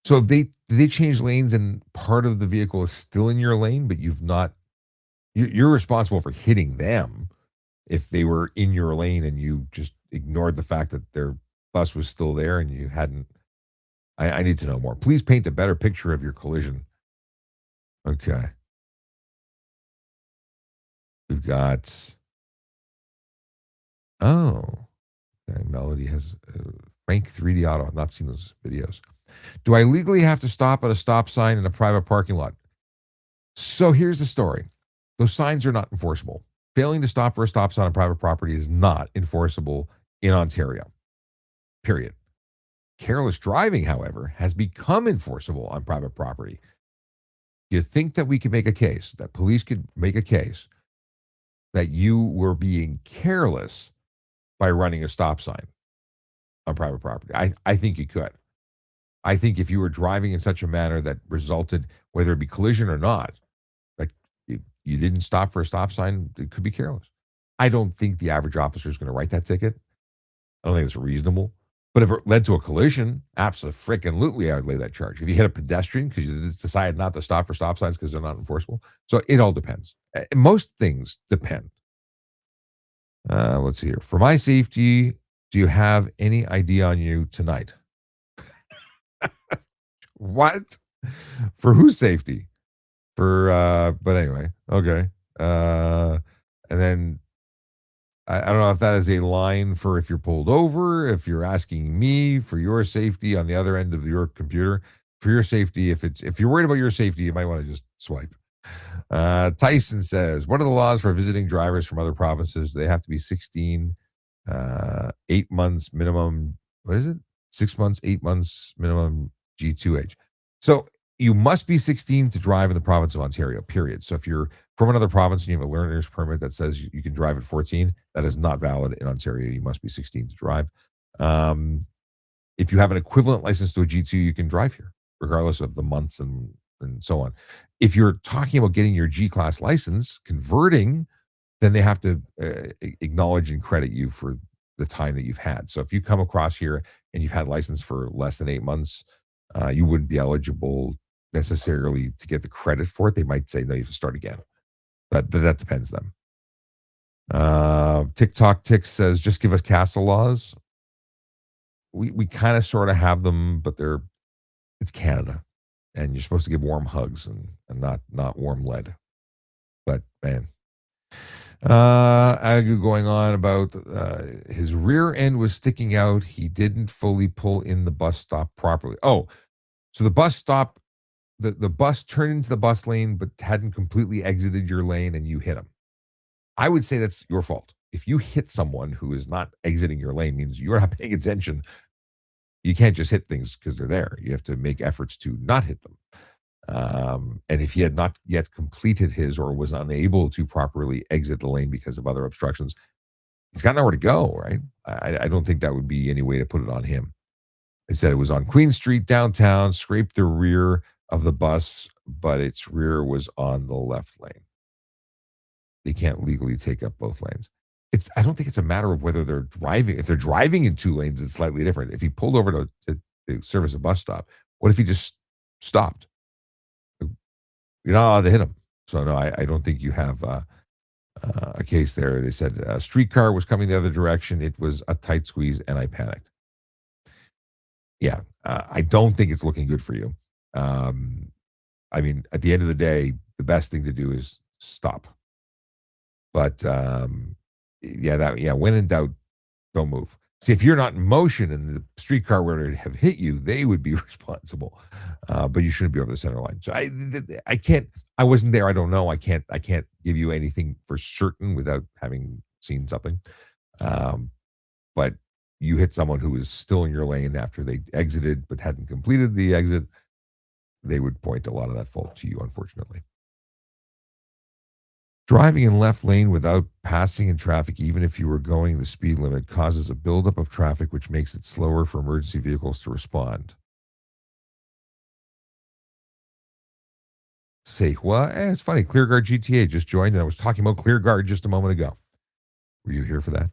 Speaker 1: So if they change lanes and part of the vehicle is still in your lane, but you've not, you're responsible for hitting them if they were in your lane and you just ignored the fact that their bus was still there and you hadn't. I need to know more. Please paint a better picture of your collision. Okay. We've got, oh, okay. Melody has Frank 3D Auto. I've not seen those videos. Do I legally have to stop at a stop sign in a private parking lot? So here's the story. Those signs are not enforceable. Failing to stop for a stop sign on private property is not enforceable in Ontario. Period. Careless driving, however, has become enforceable on private property. You think that we could make a case, that police could make a case that you were being careless by running a stop sign on private property? I think you could. I think if you were driving in such a manner that resulted, whether it be collision or not, like you didn't stop for a stop sign, it could be careless. I don't think the average officer is going to write that ticket. I don't think it's reasonable. But if it led to a collision, absolutely, I would lay that charge. If you hit a pedestrian because you decided not to stop for stop signs because they're not enforceable, so it all depends. Most things depend. Let's see here. For my safety, do you have any ID on you tonight? What? For whose safety? But anyway, okay. And then I don't know if that is a line for if you're pulled over, if you're asking me for your safety on the other end of your computer. For your safety, if you're worried about your safety, you might want to just swipe. Tyson says, what are the laws for visiting drivers from other provinces? Do they have to be 16, 8 months minimum? What is it? 6 months, 8 months minimum G2 age. So you must be 16 to drive in the province of Ontario, period. So if you're from another province and you have a learner's permit that says you can drive at 14, that is not valid in Ontario. You must be 16 to drive. If you have an equivalent license to a G2, you can drive here, regardless of the months and so on. If you're talking about getting your G class license, converting, then they have to acknowledge and credit you for the time that you've had. So if you come across here and you've had license for less than 8 months, you wouldn't be eligible necessarily to get the credit for it. They might say, no, you have to start again. But that depends them. TikTok Tick says, just give us castle laws. We kind of sort of have them, but it's Canada. And you're supposed to give warm hugs and not warm lead. But man, Agu going on about his rear end was sticking out. He didn't fully pull in the bus stop properly. Oh, so the bus stop, the bus turned into the bus lane, but hadn't completely exited your lane and you hit him. I would say that's your fault. If you hit someone who is not exiting your lane, means you're not paying attention. You can't just hit things because they're there. You have to make efforts to not hit them. And if he had not yet completed his or was unable to properly exit the lane because of other obstructions, he's got nowhere to go, right? I don't think that would be any way to put it on him. They said it was on Queen Street downtown, scraped the rear of the bus, but its rear was on the left lane. They can't legally take up both lanes. I don't think it's a matter of whether they're driving. If they're driving in two lanes, it's slightly different. If he pulled over to service a bus stop, what if he just stopped? You're not allowed to hit him. So no, I don't think you have a case there. They said a streetcar was coming the other direction. It was a tight squeeze, and I panicked. Yeah, I don't think it's looking good for you. I mean, at the end of the day, the best thing to do is stop. But when in doubt, don't move. See, if you're not in motion and the streetcar were to have hit you, they would be responsible. But you shouldn't be over the center line. So I can't. I wasn't there. I don't know. I can't give you anything for certain without having seen something. But you hit someone who is still in your lane after they exited but hadn't completed the exit. They would point a lot of that fault to you, unfortunately. Driving in left lane without passing in traffic, even if you were going the speed limit, causes a buildup of traffic, which makes it slower for emergency vehicles to respond. Say, well, it's funny. ClearGuard GTA just joined, and I was talking about ClearGuard just a moment ago. Were you here for that?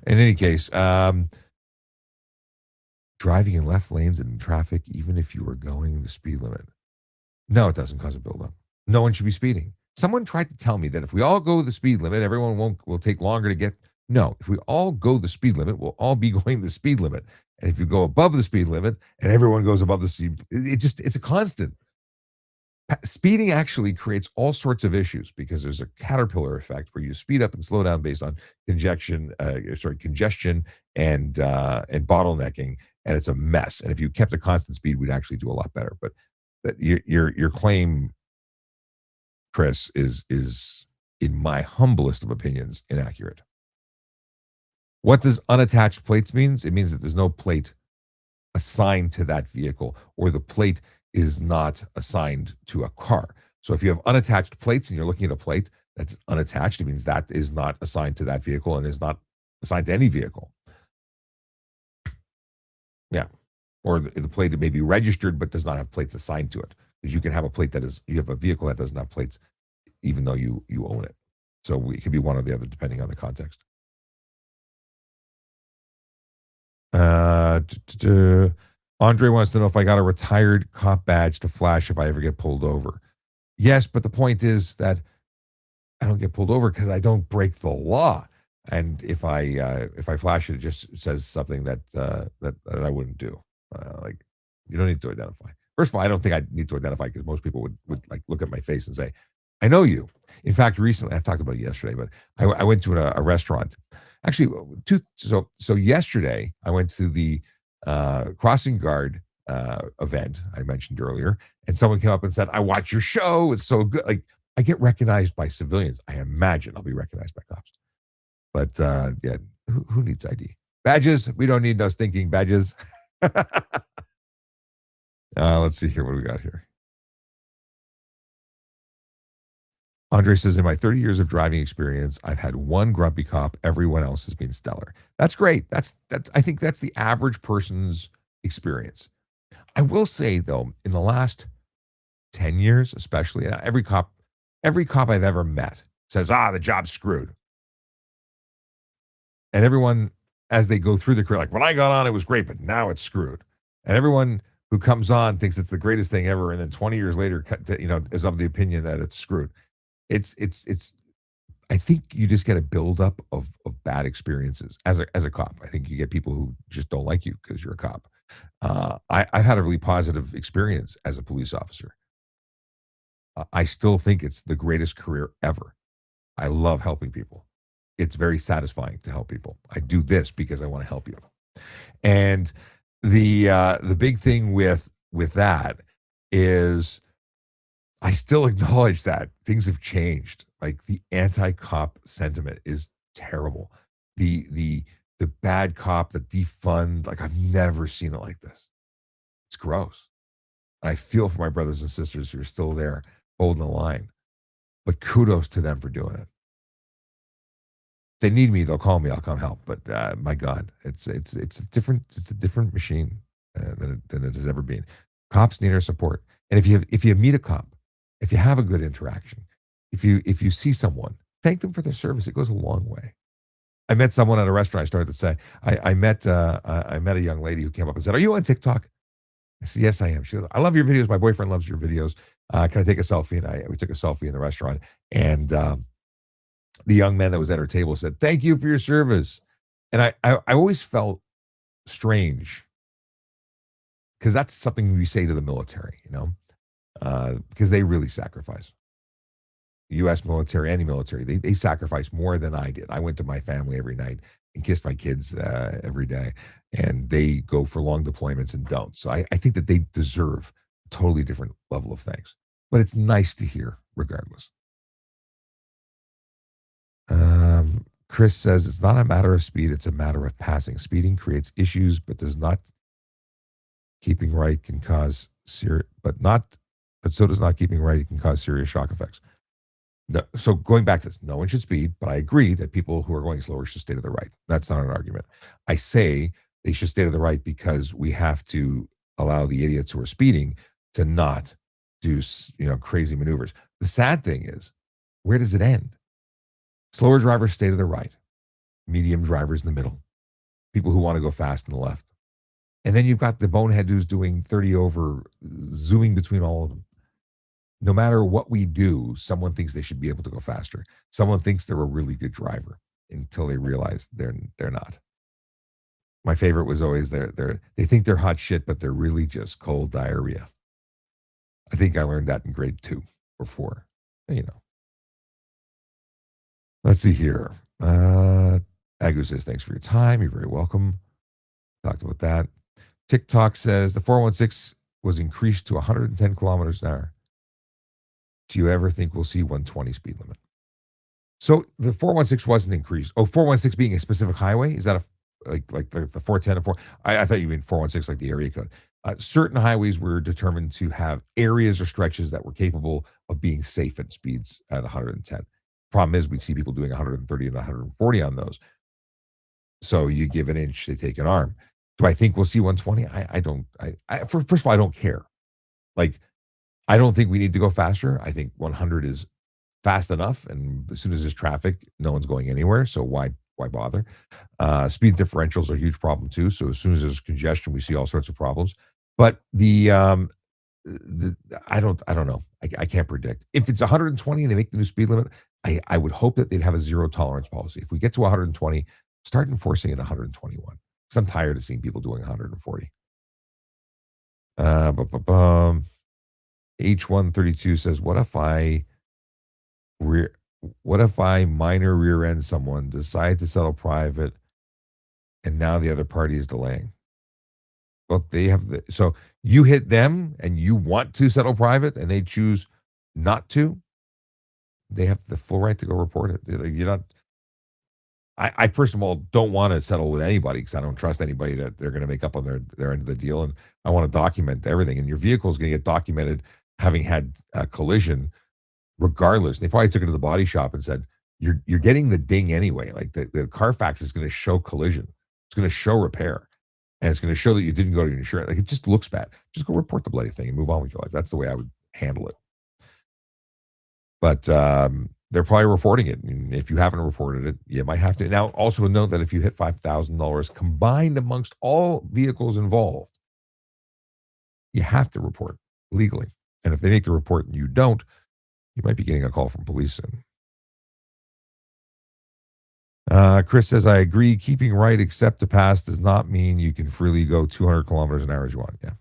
Speaker 1: In any case, driving in left lanes and in traffic, even if you were going the speed limit. No, it doesn't cause a buildup. No one should be speeding. Someone tried to tell me that if we all go the speed limit, everyone will take longer to get. No, if we all go the speed limit, we'll all be going the speed limit. And if you go above the speed limit and everyone goes above the speed, it's a constant. Speeding actually creates all sorts of issues because there's a caterpillar effect where you speed up and slow down based on congestion and bottlenecking, and it's a mess. And if you kept a constant speed, we'd actually do a lot better. But your claim, Chris, is in my humblest of opinions inaccurate. What does unattached plates means? It means that there's no plate assigned to that vehicle, or the plate is not assigned to a car. So if you have unattached plates and you're looking at a plate that's unattached, it means that is not assigned to that vehicle and is not assigned to any vehicle. Yeah. Or the plate may be registered but does not have plates assigned to it. Because you can have a plate you have a vehicle that doesn't have plates, even though you own it. So it could be one or the other depending on the context. Andre wants to know if I got a retired cop badge to flash if I ever get pulled over. Yes, but the point is that I don't get pulled over because I don't break the law. And if I flash it, it just says something that I wouldn't do. Like you don't need to identify. First of all, I don't think I need to identify because most people would like look at my face and say, "I know you." In fact, recently I talked about it yesterday, but I went to a restaurant. Actually, so yesterday I went to the crossing guard event I mentioned earlier, and someone came up and said, "I watch your show. It's so good." Like I get recognized by civilians. I imagine I'll be recognized by cops. But yeah, who needs ID? Badges? We don't need no stinking badges. Let's see here. What do we got here? Andre says, in my 30 years of driving experience, I've had one grumpy cop. Everyone else has been stellar. That's great. That's I think that's the average person's experience. I will say though, in the last 10 years, especially, every cop I've ever met says, the job's screwed. And everyone, as they go through the career, like when I got on, it was great, but now it's screwed. And everyone who comes on thinks it's the greatest thing ever, and then 20 years later, is of the opinion that it's screwed. It's. I think you just get a buildup of bad experiences as a cop. I think you get people who just don't like you because you're a cop. I've had a really positive experience as a police officer. I still think it's the greatest career ever. I love helping people. It's very satisfying to help people. I do this because I want to help you. And the big thing with that is I still acknowledge that things have changed. Like the anti-cop sentiment is terrible. The bad cop, the defund, like I've never seen it like this. It's gross. And I feel for my brothers and sisters who are still there holding the line. But kudos to them for doing it. They need me, they'll call me, I'll come help. But my God, it's a different machine than it has ever been. Cops need our support. And if you meet a cop, if you have a good interaction, if you see someone, thank them for their service. It goes a long way. I met someone at a restaurant. I started to say, I met a young lady who came up and said, "Are you on TikTok?" I said, "Yes, I am." She goes, "I love your videos. My boyfriend loves your videos. Can I take a selfie?" And we took a selfie in the restaurant. And the young man that was at her table said, "Thank you for your service." And I always felt strange because that's something we say to the military, because they really sacrifice. U.S. military, any military, they sacrifice more than I did. I went to my family every night and kissed my kids every day, and they go for long deployments and don't. So I think that they deserve a totally different level of thanks. But it's nice to hear regardless. Chris says it's not a matter of speed, it's a matter of passing. Speeding creates issues, but does not keeping right can cause serious, but so does not keeping right. It can cause serious shock effects. No, so going back to this, no one should speed, but I agree that people who are going slower should stay to the right. That's not an argument. I say they should stay to the right because we have to allow the idiots who are speeding to not do crazy maneuvers. The sad thing is, where does it end? Slower drivers stay to the right, medium drivers in the middle, people who want to go fast in the left. And then you've got the bonehead who's doing 30 over, zooming between all of them. No matter what we do, someone thinks they should be able to go faster. Someone thinks they're a really good driver until they realize they're not. My favorite was always they think they're hot shit, but they're really just cold diarrhea. I think I learned that in grade 2 or 4. You know. Let's see here. Agu says, thanks for your time. You're very welcome. Talked about that. TikTok says the 416 was increased to 110 kilometers an hour. Do you ever think we'll see 120 speed limit? So the 416 wasn't increased. Oh, 416 being a specific highway? Is that like the 410 and 4? I thought you mean 416 like the area code. Certain highways were determined to have areas or stretches that were capable of being safe at speeds at 110. Problem is, we see people doing 130 and 140 on those. So you give an inch, they take an arm. Do I think we'll see 120? I don't. First of all, I don't care. Like, I don't think we need to go faster. I think 100 is fast enough, and as soon as there's traffic, no one's going anywhere. So why bother? Speed differentials are a huge problem too. So as soon as there's congestion, we see all sorts of problems. But I don't know. I can't predict. If it's 120 and they make the new speed limit, I would hope that they'd have a zero tolerance policy. If we get to 120, start enforcing it at 121. Because I'm tired of seeing people doing 140. H132 says, what if I minor rear end someone, decide to settle private, and now the other party is delaying? Well, so you hit them and you want to settle private and they choose not to, they have the full right to go report it. You're not, I first of all don't want to settle with anybody because I don't trust anybody that they're going to make up on their end of the deal. And I want to document everything. And your vehicle is going to get documented having had a collision regardless. And they probably took it to the body shop and said, you're getting the ding anyway. Like the Carfax is going to show collision. It's going to show repair. And it's going to show that you didn't go to your insurance. Like, it just looks bad. Just go report the bloody thing and move on with your life. That's the way I would handle it. But they're probably reporting it. And if you haven't reported it, you might have to. Now, also note that if you hit $5,000 combined amongst all vehicles involved, you have to report legally. And if they make the report and you don't, you might be getting a call from police soon. Chris says, I agree. Keeping right except to pass does not mean you can freely go 200 kilometers an hour as you want. Yeah.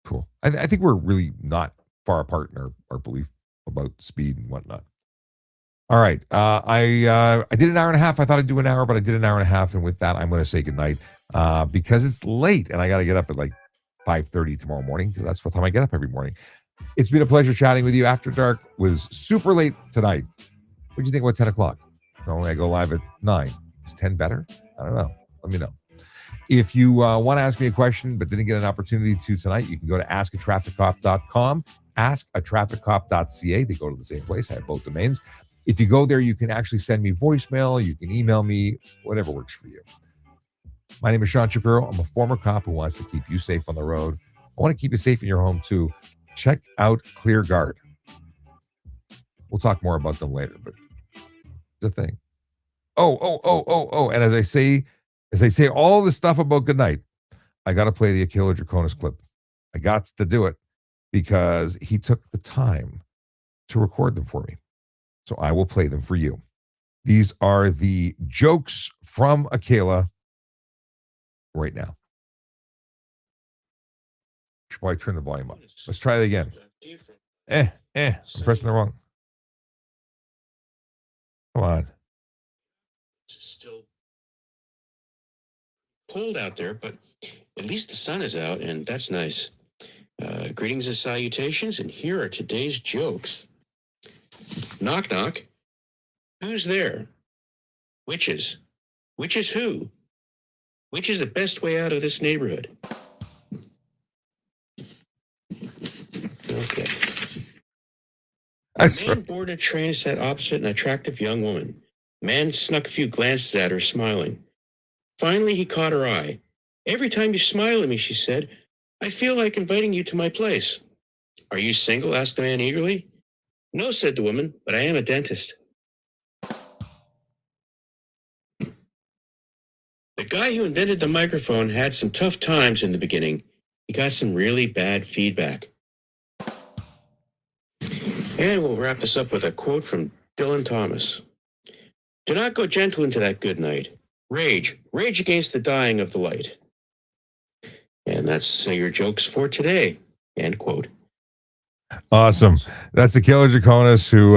Speaker 1: Cool. I think we're really not far apart in our belief about speed and whatnot. All right. I did an hour and a half. I thought I'd do an hour, but I did an hour and a half. And with that, I'm going to say goodnight because it's late and I got to get up at like 5:30 tomorrow morning because that's what time I get up every morning. It's been a pleasure chatting with you. After Dark was super late tonight. What do you think about 10 o'clock? Normally I go live at 9. Is 10 better? I don't know. Let me know. If you want to ask me a question but didn't get an opportunity to tonight, you can go to askatrafficcop.com, askatrafficcop.ca. They go to the same place. I have both domains. If you go there, you can actually send me voicemail. You can email me, whatever works for you. My name is Sean Shapiro. I'm a former cop who wants to keep you safe on the road. I want to keep you safe in your home too. Check out ClearGuard. We'll talk more about them later, but it's a thing. Oh. And as I say all this stuff about goodnight, I got to play the Aquila Draconis clip. I got to do it because he took the time to record them for me. So I will play them for you. These are the jokes from Aquila right now. Should probably turn the volume up. Let's try it again. I'm pressing the wrong. Come on.
Speaker 2: It's still cold out there, but at least the sun is out, and that's nice. Greetings and salutations, and here are today's jokes. Knock, knock. Who's there? Witches. Witches who? Which is the best way out of this neighborhood? Okay. A man boarded a train sat opposite an attractive young woman. The man snuck a few glances at her, smiling. Finally, he caught her eye. "Every time you smile at me," she said, "I feel like inviting you to my place." "Are you single?" asked the man eagerly. "No," said the woman, "but I am a dentist." The guy who invented the microphone had some tough times in the beginning. He got some really bad feedback. And we'll wrap this up with a quote from Dylan Thomas. "Do not go gentle into that good night. Rage against the dying of the light." And that's your jokes for today. End quote.
Speaker 1: Awesome. That's Akela Draconis, who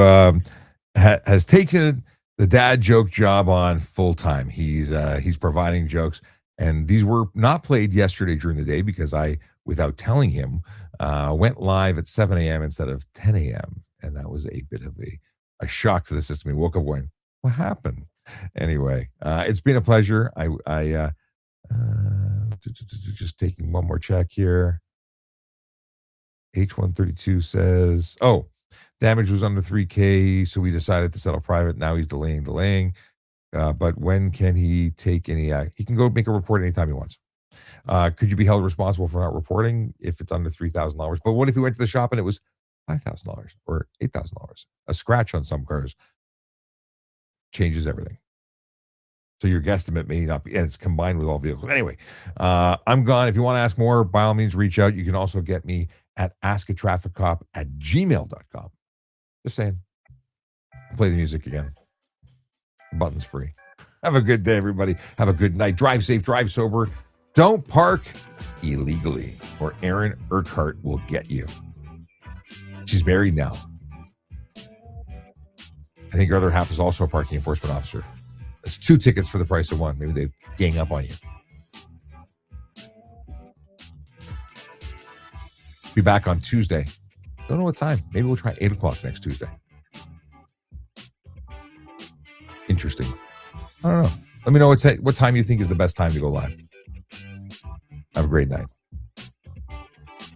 Speaker 1: has taken the dad joke job on full time. He's providing jokes, and these were not played yesterday during the day because I, without telling him, went live at 7 a.m. instead of 10 a.m. And that was a bit of a shock to the system. He woke up going, "What happened?" Anyway, it's been a pleasure. Just taking one more check here. H132 says, "Oh, damage was under 3K, so we decided to settle private. Now he's delaying. But when can he take any act? He can go make a report anytime he wants. Could you be held responsible for not reporting if it's under $3,000? But what if he went to the shop and it was $5,000 or $8,000? A scratch on some cars changes everything. So your guesstimate may not be, and it's combined with all vehicles. Anyway, I'm gone. If you want to ask more, by all means, reach out. You can also get me at askatrafficcop@gmail.com. Just saying. Play the music again. The button's free. Have a good day, everybody. Have a good night. Drive safe, drive sober. Don't park illegally, or Aaron Urquhart will get you. She's married now. I think her other half is also a parking enforcement officer. It's 2 tickets for the price of one. Maybe they gang up on you. Be back on Tuesday. Don't know what time. Maybe we'll try 8 o'clock next Tuesday. Interesting. I don't know. Let me know what time you think is the best time to go live. Have a great night.